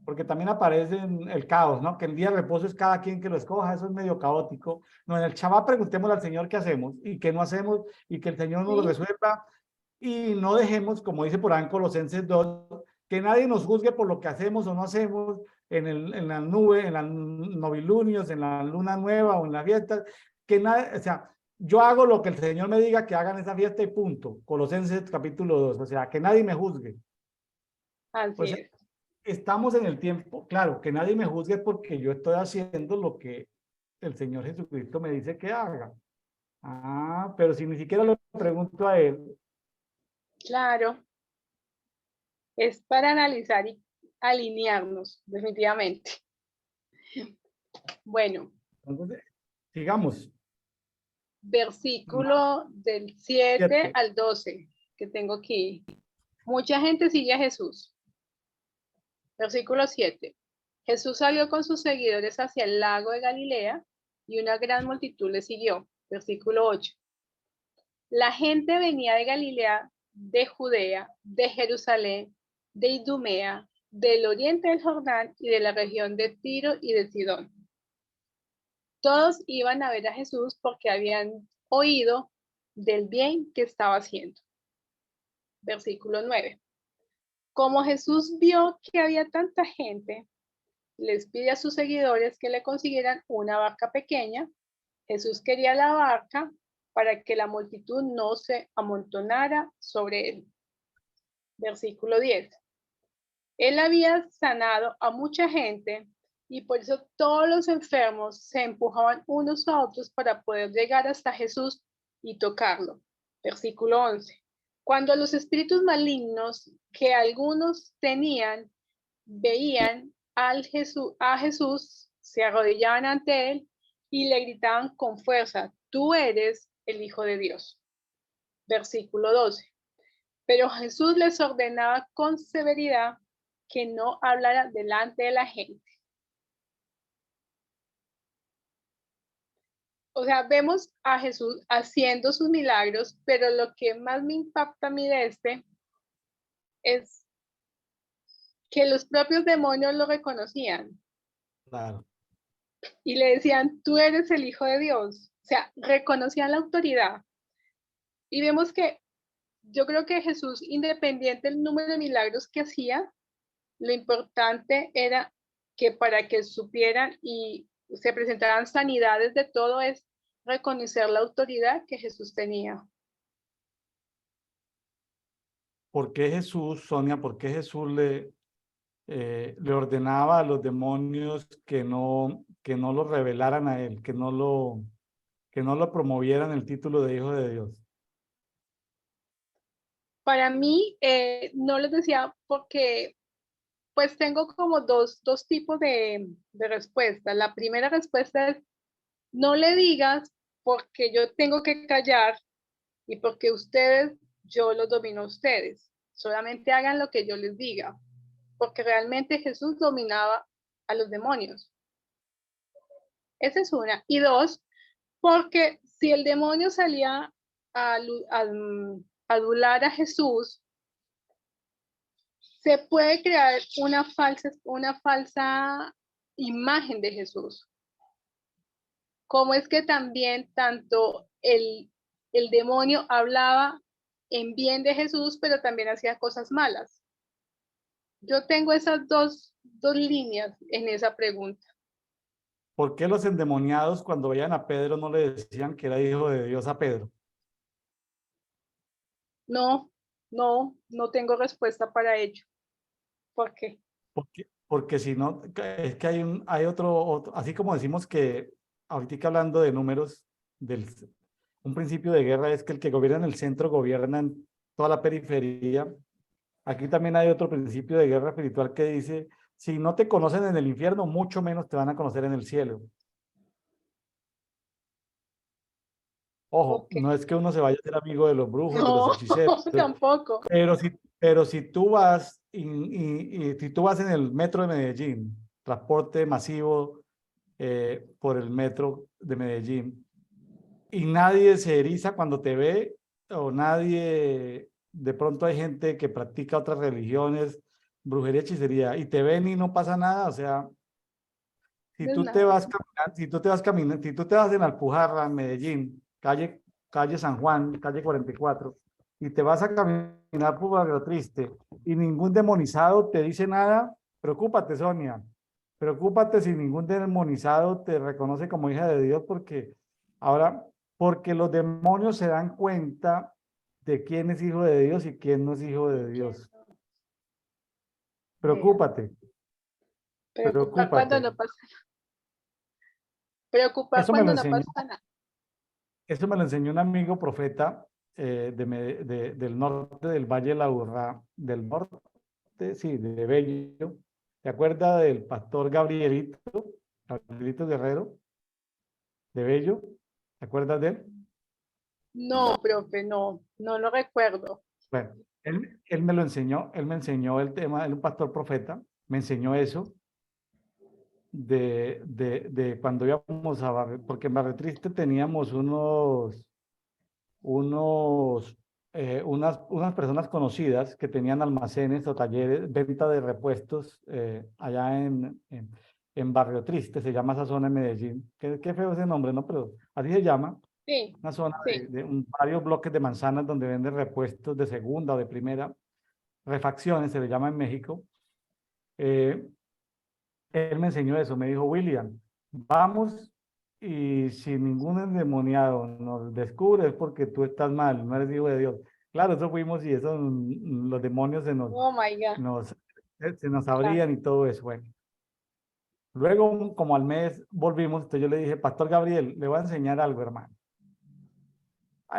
porque también aparece en el caos, ¿no? Que el día de reposo es cada quien que lo escoja, eso es medio caótico. No, en el Shabbat preguntémosle al Señor qué hacemos y qué no hacemos y que el Señor nos lo
sí,
resuelva y no dejemos, como dice por ahí en Colosenses 2, que nadie nos juzgue por lo que hacemos o no hacemos en la nube, en los novilunios, en la luna nueva o en la fiesta, que nadie, o sea, yo hago lo que el Señor me diga que hagan esa fiesta y punto. Colosenses capítulo 2, o sea, que nadie me juzgue. O
así
sea,
es.
estamos en el tiempo, claro, que nadie me juzgue porque yo estoy haciendo lo que el Señor Jesucristo me dice que haga. Ah, pero si ni siquiera le pregunto a él,
Claro, es para analizar y alinearnos, definitivamente. Bueno,
entonces, sigamos.
versículo del 7
7.
al 12 que tengo aquí. Mucha gente sigue a Jesús. Versículo 7. Jesús salió con sus seguidores hacia el lago de Galilea y una gran multitud le siguió. Versículo 8. La gente venía de Galilea, de Judea, de Jerusalén, de Idumea, del oriente del Jordán y de la región de Tiro y de Sidón. Todos iban a ver a Jesús porque habían oído del bien que estaba haciendo. Versículo 9. Como Jesús vio que había tanta gente, les pide a sus seguidores que le consiguieran una barca pequeña. Jesús quería la barca para que la multitud no se amontonara sobre él. Versículo 10. Él había sanado a mucha gente y por eso todos los enfermos se empujaban unos a otros para poder llegar hasta Jesús y tocarlo. Versículo 11. Cuando los espíritus malignos que algunos tenían veían a Jesús, se arrodillaban ante él y le gritaban con fuerza: tú eres el Hijo de Dios. Versículo 12. Pero Jesús les ordenaba con severidad que no hablara delante de la gente. O sea, vemos a Jesús haciendo sus milagros, pero lo que más me impacta a mí de es que los propios demonios lo reconocían.
Claro.
Y le decían: tú eres el Hijo de Dios. O sea, reconocían la autoridad. Y vemos que yo creo que Jesús, independiente del número de milagros que hacía, lo importante era que para que supieran y se presentaran sanidades de todo es reconocer la autoridad que Jesús tenía.
¿Por qué Jesús, Sonia, por qué Jesús le ordenaba a los demonios que no lo revelaran a él, que no lo promovieran el título de Hijo de Dios?
Para mí, no les decía porque pues tengo como dos tipos de respuesta. La primera respuesta es: no le digas porque yo tengo que callar y porque yo los domino a ustedes. Solamente hagan lo que yo les diga, porque realmente Jesús dominaba a los demonios. Esa es una. Y dos, porque si el demonio salía a adular a Jesús, se puede crear una falsa imagen de Jesús. Como es que también tanto el demonio hablaba en bien de Jesús, pero también hacía cosas malas. Yo tengo esas dos líneas en esa pregunta.
¿Por qué los endemoniados cuando veían a Pedro no le decían que era hijo de Dios a Pedro?
No tengo respuesta para ello. ¿Por qué?
Porque si no, es que hay otro, así como decimos que ahorita hablando de números, un principio de guerra es que el que gobierna en el centro gobierna en toda la periferia. Aquí también hay otro principio de guerra espiritual que dice: si no te conocen en el infierno, mucho menos te van a conocer en el cielo. Ojo,
Okay.
no es que uno se vaya a ser amigo de los brujos, de los
No,
hechiceros,
tampoco.
pero si tú vas y si tú vas en el metro de Medellín, transporte masivo por el metro de Medellín, y nadie se eriza cuando te ve, o nadie, de pronto hay gente que practica otras religiones, brujería, hechicería, y te ven y no pasa nada. O sea, si
No es
tú te
nada.
vas caminando, si tú te vas en Alpujarra, en Medellín, calle San Juan, calle 44, y te vas a caminar por Barrio Triste y ningún demonizado te dice nada, preocúpate, Sonia. Preocúpate si ningún demonizado te reconoce como hija de Dios, porque los demonios se dan cuenta de quién es hijo de Dios y quién no es hijo de Dios. Preocúpate,
Preocupar cuando
preocúpate.
no pasa nada. Preocupar
Eso me lo
cuando no
enseñó
pasa nada.
Esto me lo enseñó un amigo profeta del norte del Valle de la Urrá, del norte, sí, de Bello. ¿Te acuerdas del pastor Gabrielito Guerrero, de Bello? ¿Te acuerdas de él?
No, profe, no lo recuerdo.
Bueno, él me enseñó el tema, él es un pastor profeta, me enseñó eso de cuando íbamos a Barrio, porque en Barrio Triste teníamos unas personas conocidas que tenían almacenes o talleres, venta de repuestos allá en Barrio Triste, se llama esa zona en Medellín. Qué feo ese nombre, ¿no? Pero así se llama,
Sí,
una zona
sí.
varios bloques de manzanas donde venden repuestos de segunda o de primera, refacciones, se le llama en México. Él me enseñó eso, me dijo: William, vamos y si ningún endemoniado nos descubre es porque tú estás mal, no eres hijo de Dios. Claro, eso fuimos y eso, los demonios
Oh my God.
nos, se nos
Claro.
abrían y todo eso. Bueno, luego, como al mes volvimos, entonces yo le dije, Pastor Gabriel, le voy a enseñar algo, hermano.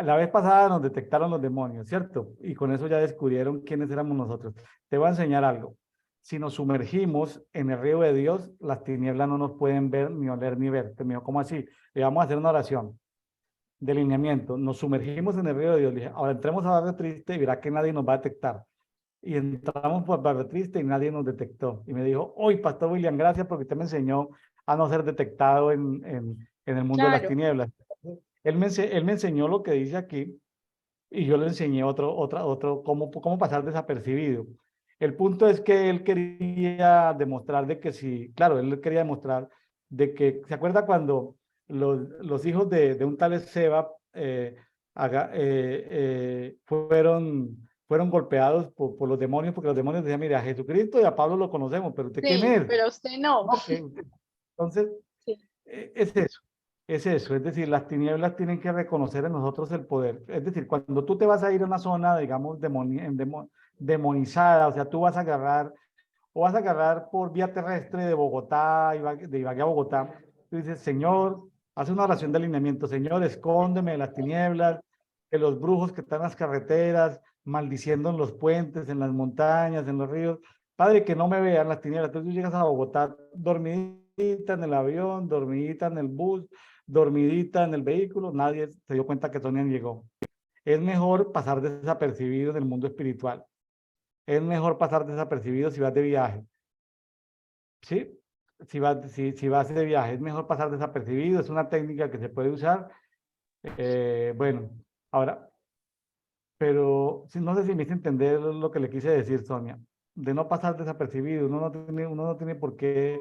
La vez pasada nos detectaron los demonios, ¿cierto? Y con eso ya descubrieron quiénes éramos nosotros. Te voy a enseñar algo. Si nos sumergimos en el río de Dios, las tinieblas no nos pueden ver, ni oler, ni ver. Me dijo, ¿cómo así? Le vamos a hacer una oración de lineamiento. Nos sumergimos en el río de Dios. Le dije, ahora entremos a Barrio Triste y verá que nadie nos va a detectar. Y entramos por Barrio Triste y nadie nos detectó. Y me dijo, hoy, Pastor William, gracias porque usted me enseñó a no ser detectado en el mundo de las
Claro.
tinieblas. Él me enseñó lo que dice aquí y yo le enseñé cómo pasar desapercibido. El punto es que él quería demostrar de que sí, claro, él quería demostrar de que, ¿se acuerda cuando los hijos de un tal Seba fueron golpeados por los demonios? Porque los demonios decían, mira, a Jesucristo y a Pablo lo conocemos, pero ¿usted quién
Sí,
es?
pero usted no.
No, entonces,
Sí.
es eso, es eso, es decir, las tinieblas tienen que reconocer en nosotros el poder. Es decir, cuando tú te vas a ir a una zona, digamos, demonizada, o sea, tú vas a agarrar por vía terrestre de Bogotá, de Ibagué a Bogotá, tú dices, Señor, hace una oración de alineamiento, Señor, escóndeme de las tinieblas, de los brujos que están en las carreteras, maldiciendo en los puentes, en las montañas, en los ríos. Padre, que no me vean las tinieblas. Entonces tú llegas a Bogotá dormidita en el avión, dormidita en el bus, dormidita en el vehículo, nadie se dio cuenta que Sonia llegó. Es mejor pasar desapercibido en el mundo espiritual. Es mejor pasar desapercibido si vas de viaje. ¿Sí? Si vas de viaje, es mejor pasar desapercibido. Es una técnica que se puede usar. Bueno, ahora, pero no sé si me hice entender lo que le quise decir, Sonia, de no pasar desapercibido. Uno no tiene por qué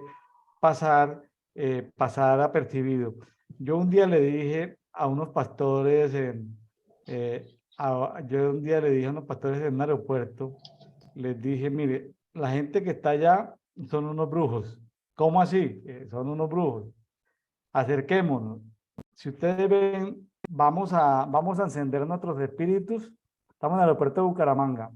pasar apercibido. Yo un día le dije a unos pastores yo un día le dije a unos pastores en un aeropuerto, les dije, mire, la gente que está allá son unos brujos. ¿Cómo así? Son unos brujos. Acerquémonos. Si ustedes ven, vamos a encender nuestros espíritus. Estamos en el aeropuerto de Bucaramanga.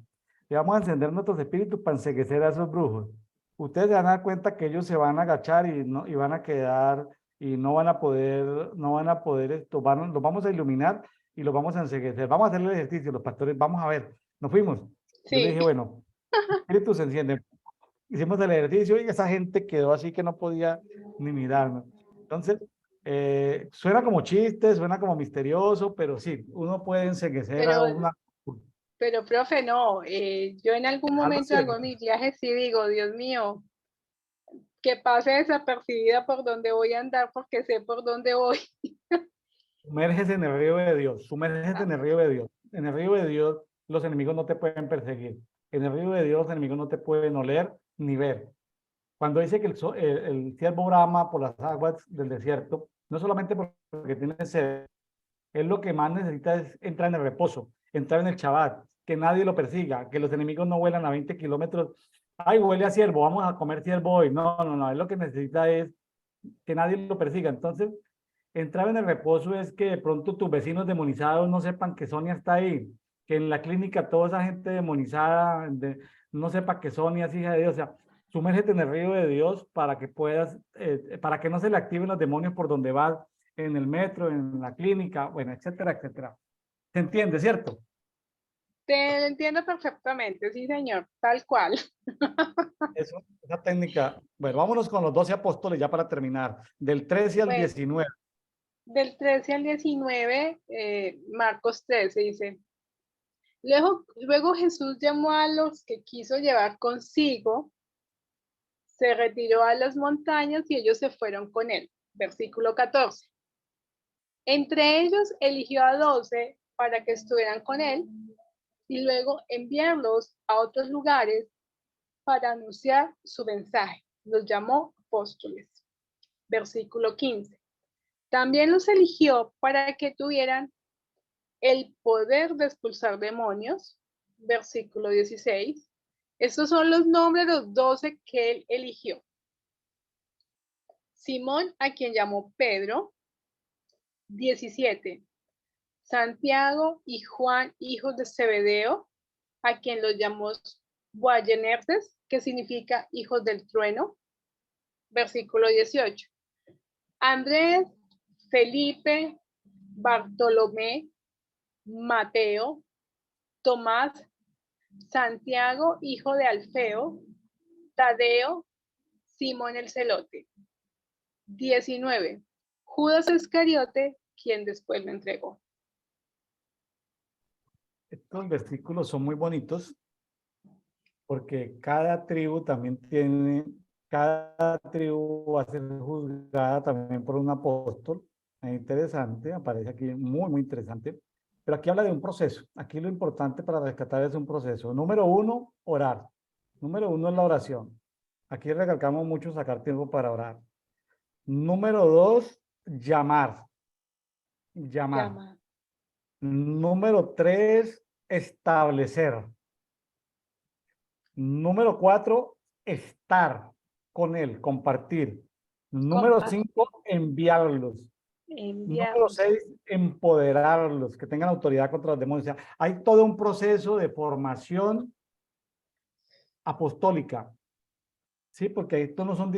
Y vamos a encender nuestros espíritus para enseguecer a esos brujos. Ustedes se van a dar cuenta que ellos se van a agachar y van a quedar y no van a poder los vamos a iluminar y los vamos a enseguecer. Vamos a hacer el ejercicio, los pastores, vamos a ver. Nos fuimos. Yo le
Sí.
dije, bueno, espíritus se encienden. Hicimos el ejercicio y esa gente quedó así que no podía ni mirarnos. Entonces, suena como chiste, suena como misterioso, pero sí, uno puede enseguecer a
Pero,
una.
pero, profe, no. Yo en algún
Dejarlo
momento
ciego.
hago mis viajes y digo, Dios mío, que pase desapercibida por donde voy a andar porque sé por dónde voy.
Sumérgese en el río de Dios, sumérgese
Ah,
en el río de Dios. En el río de Dios, los enemigos no te pueden perseguir. En el río de Dios, los enemigos no te pueden oler ni ver. Cuando dice que el ciervo brama por las aguas del desierto, no solamente porque tiene sed, él lo que más necesita es entrar en el reposo, entrar en el Shabbat, que nadie lo persiga, que los enemigos no vuelan a 20 kilómetros. Ay, huele a ciervo, vamos a comer ciervo hoy. No, no, no, él lo que necesita es que nadie lo persiga. Entonces, entrar en el reposo es que de pronto tus vecinos demonizados no sepan que Sonia está ahí, que en la clínica toda esa gente demonizada no sepa que Sonia es hija de Dios. O sea, sumérgete en el río de Dios para que puedas, para que no se le activen los demonios por donde vas, en el metro, en la clínica, bueno, etcétera, etcétera. ¿Se entiende, cierto?
te entiendo perfectamente, sí, señor, tal cual.
Esa técnica. Bueno, vámonos con los 12 apóstoles ya para terminar, del 13 al
Bueno,
19.
del 13 al 19, Marcos 13 dice, luego Jesús llamó a los que quiso llevar consigo, se retiró a las montañas y ellos se fueron con él. Versículo 14. Entre ellos eligió a 12 para que estuvieran con él y luego enviarlos a otros lugares para anunciar su mensaje. Los llamó apóstoles. Versículo 15. También los eligió para que tuvieran el poder de expulsar demonios. Versículo 16. Estos son los nombres de los 12 que él eligió. Simón, a quien llamó Pedro, 17. Santiago y Juan, hijos de Zebedeo, a quien los llamó Boanerges, que significa hijos del trueno. Versículo 18. Andrés, Felipe, Bartolomé, Mateo, Tomás, Santiago, hijo de Alfeo, Tadeo, Simón el Celote. 19. Judas Iscariote, quien después lo entregó.
Estos versículos son muy bonitos porque cada tribu también tiene, cada tribu va a ser juzgada también por un apóstol. Es interesante, aparece aquí muy, muy interesante. Pero aquí habla de un proceso. Aquí lo importante para rescatar es un proceso. Número 1, orar. Número 1 es la oración. Aquí recalcamos mucho sacar tiempo para orar. Número 2, llamar. Llamar.
Llama.
Número 3, establecer. Número 4, estar con él, compartir. Número 5, enviarlos. Número 6, empoderarlos, que tengan autoridad contra los demonios. O sea, hay todo un proceso de formación apostólica. Sí, porque estos no son,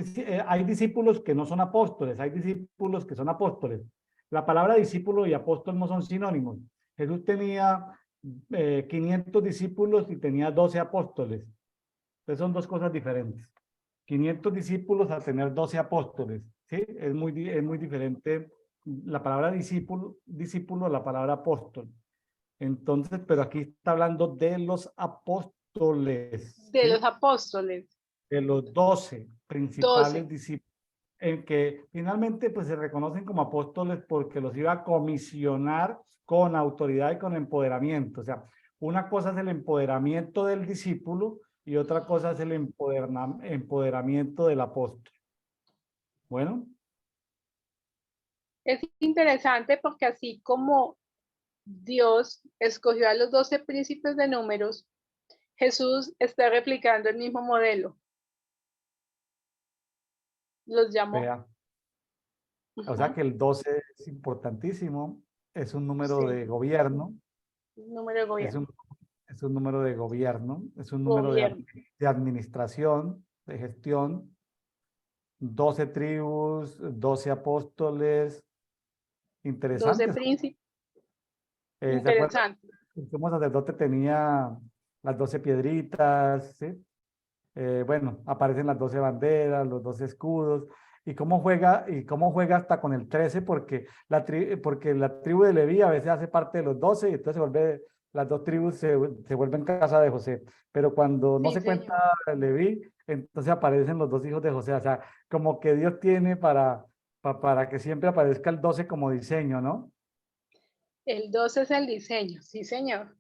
hay discípulos que no son apóstoles, hay discípulos que son apóstoles. La palabra discípulo y apóstol no son sinónimos. Jesús tenía 500 discípulos y tenía 12 apóstoles. Entonces son dos cosas diferentes. 500 discípulos a tener 12 apóstoles. ¿Sí? Es muy diferente la palabra discípulo a la palabra apóstol. Entonces, pero aquí está hablando de los apóstoles.
De
¿sí?
los apóstoles.
De los 12 principales discípulos, en que finalmente pues se reconocen como apóstoles porque los iba a comisionar con autoridad y con empoderamiento. O sea, una cosa es el empoderamiento del discípulo y otra cosa es el empoderamiento del apóstol. Bueno.
Es interesante porque así como Dios escogió a los 12 príncipes de números, Jesús está replicando el mismo modelo. Los llamó.
Vea. O sea que el 12 es importantísimo, es un número de gobierno.
Número de gobierno.
Es un número de gobierno, es un número de administración, de gestión. 12 tribus, 12 apóstoles. Interesante.
12 príncipes.
Interesante. El sumo sacerdote tenía las 12 piedritas, ¿sí? Bueno, aparecen las 12 banderas, los 12 escudos. ¿Y cómo juega hasta con el 13? Porque la tribu de Leví a veces hace parte de los 12 y entonces las dos tribus se vuelven casa de José. Pero cuando no se cuenta Leví, entonces aparecen los dos hijos de José. O sea, como que Dios tiene para que siempre aparezca el 12 como diseño, ¿no?
El 12 es el diseño, sí, señor.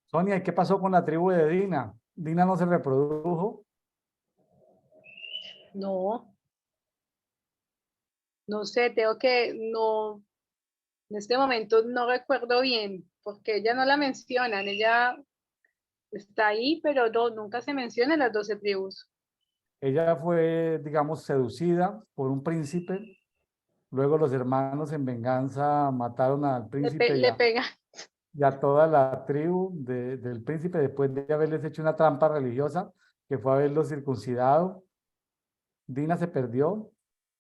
Sonia, ¿y qué pasó con la tribu de Dina? ¿Dina no se reprodujo?
No. No sé, no, en este momento no recuerdo bien, porque ella no la mencionan, ella está ahí, pero no, nunca se mencionan las 12 tribus.
Ella fue, digamos, seducida por un príncipe. Luego los hermanos en venganza mataron al príncipe
Le pega.
y a toda la tribu del príncipe después de haberles hecho una trampa religiosa que fue haberlos circuncidado. Dina se perdió.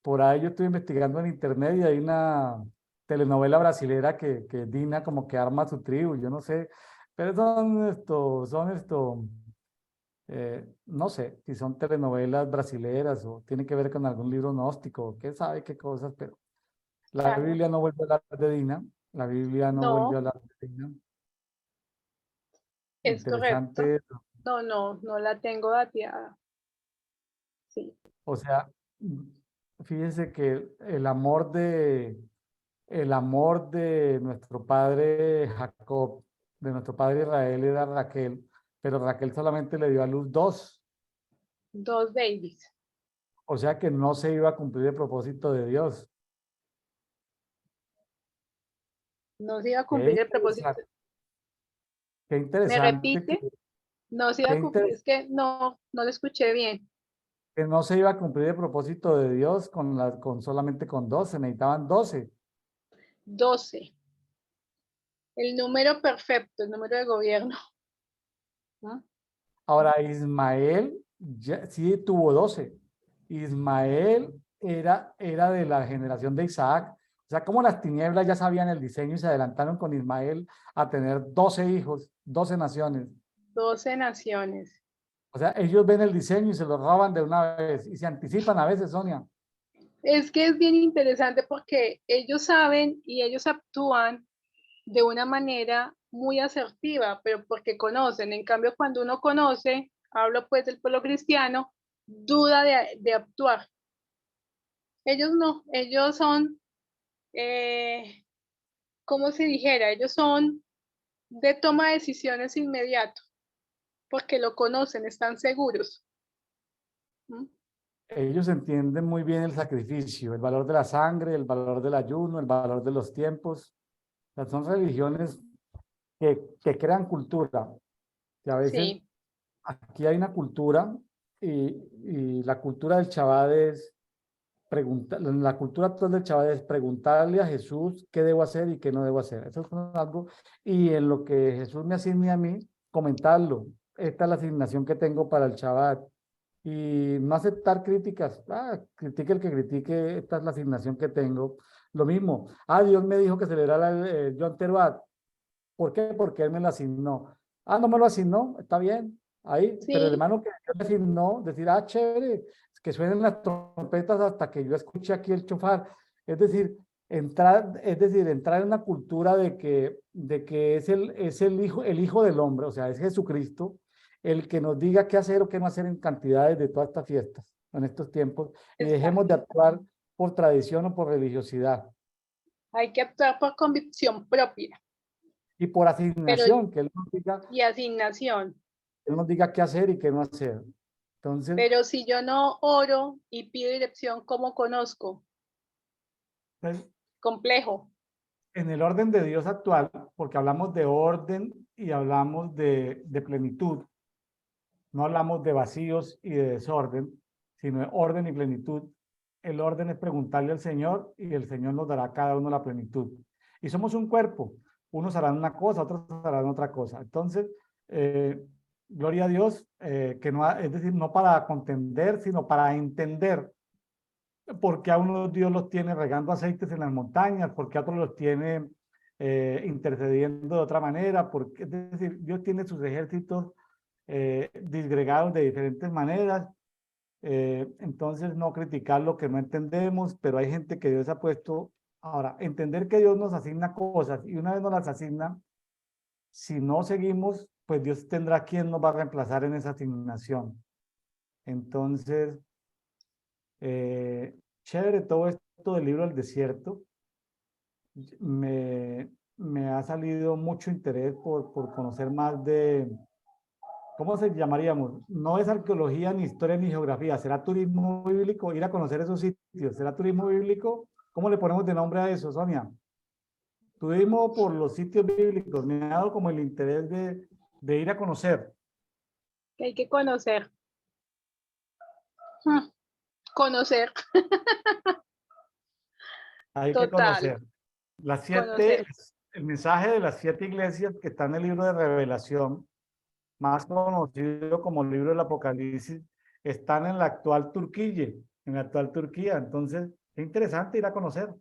Por ahí yo estuve investigando en internet y hay una telenovela brasilera que Dina como que arma su tribu, yo no sé, pero no sé si son telenovelas brasileras o tiene que ver con algún libro gnóstico, qué sabe qué cosas, pero la Biblia no vuelve a hablar de Dina, la Biblia no vuelve a
No,
hablar de Dina.
es correcto.
Interesante.
No la tengo dateada. Sí.
O sea, fíjense que el amor de nuestro padre Jacob, de nuestro padre Israel era Raquel, pero Raquel solamente le dio a luz 2.
2 babies.
O sea que no se iba a cumplir el propósito de Dios.
No se iba a
Qué
cumplir el propósito.
interesante. Qué
¿Me
interesante
repite? No se iba a cumplir, es que no lo escuché bien.
que no se iba a cumplir el propósito de Dios solamente con 2, se necesitaban 12.
12. El número perfecto, el número de gobierno. ¿No?
Ahora, Ismael sí tuvo 12. Ismael era de la generación de Isaac. O sea, como las tinieblas ya sabían el diseño y se adelantaron con Ismael a tener 12 hijos, 12 naciones.
12 naciones.
O sea, ellos ven el diseño y se lo roban de una vez y se anticipan a veces, Sonia.
Es que es bien interesante porque ellos saben y ellos actúan de una manera muy asertiva, pero porque conocen. En cambio, cuando uno conoce, hablo pues del pueblo cristiano, duda de actuar. Ellos no, ellos son, como si dijera, ellos son de toma de decisiones inmediato, porque lo conocen, están seguros. ¿Mm?
Ellos entienden muy bien el sacrificio, el valor de la sangre, el valor del ayuno, el valor de los tiempos. O sea, son religiones que crean cultura, que a veces
Sí,
aquí hay una cultura y la cultura del Chabad es la cultura actual del Chabad es preguntarle a Jesús qué debo hacer y qué no debo hacer. Eso es algo, y en lo que Jesús me asigne a mí, comentarlo. Esta es la asignación que tengo para el Shabbat. Y no aceptar críticas. Critique el que critique, esta es la asignación que tengo. Lo mismo. Dios me dijo que celebrara el Yom Teruat. ¿Por qué? Porque Él me lo asignó. No me lo asignó, está bien, ahí. Pero el
sí,
hermano que Dios me asignó, decir, chévere, que suenen las trompetas hasta que yo escuche aquí el chofar. Es decir, entrar en una cultura de que es el hijo del hombre, o sea, es Jesucristo, el que nos diga qué hacer o qué no hacer en cantidades de todas estas fiestas, en estos tiempos, y dejemos de
exacto.
actuar por tradición o por religiosidad.
Hay que actuar por convicción propia,
Y por
pero
asignación, que
y asignación.
Él nos diga qué hacer y qué no hacer. Entonces,
Pero si yo no oro y pido dirección, ¿cómo conozco?
pues,
Complejo.
en el orden de Dios actual, porque hablamos de orden y hablamos de plenitud, no hablamos de vacíos y de desorden, sino de orden y plenitud. El orden es preguntarle al Señor y el Señor nos dará a cada uno la plenitud. Y somos un cuerpo, unos harán una cosa, otros harán otra cosa. Entonces, gloria a Dios, que no, es decir, no para contender, sino para entender porque a unos Dios los tiene regando aceites en las montañas, porque a otros los tiene intercediendo de otra manera, porque, es decir, Dios tiene sus ejércitos disgregados de diferentes maneras, entonces no criticar lo que no entendemos, pero hay gente que Dios ha puesto. Ahora, entender que Dios nos asigna cosas y una vez nos las asigna, si no seguimos, pues Dios tendrá quien nos va a reemplazar en esa asignación. Entonces, chévere todo esto del libro del desierto. Me ha salido mucho interés por conocer más de, ¿cómo se llamaríamos? No es arqueología, ni historia, ni geografía. ¿Será turismo bíblico? Ir a conocer esos sitios. ¿Será turismo bíblico? ¿Cómo le ponemos de nombre a eso, Sonia? Turismo por los sitios bíblicos. Me ha dado como el interés de ir a conocer.
Que hay que conocer. Conocer.
Hay que
Total.
conocer. Las
Conocer.
7, el mensaje de las 7 iglesias que está en el libro de Revelación, más conocido como el libro del Apocalipsis, están en la actual Turquía, en la actual Turquía. Entonces, es interesante ir a conocer.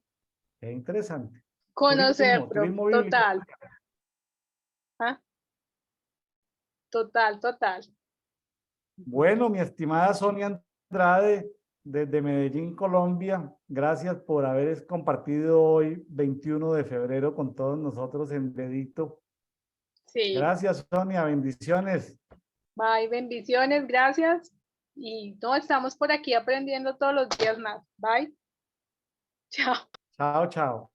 Es interesante.
Conocer.
Turismo bíblico.
Total. ¿Ah? Total, total.
Bueno, mi estimada Sonia Andrade, desde Medellín, Colombia, gracias por haber compartido hoy, 21 de febrero, con todos nosotros en Dedito.
Sí.
Gracias, Sonia. Bendiciones.
Bye. Bendiciones. Gracias. Y no, estamos por aquí aprendiendo todos los días más. Bye. Chao.
Chao, chao.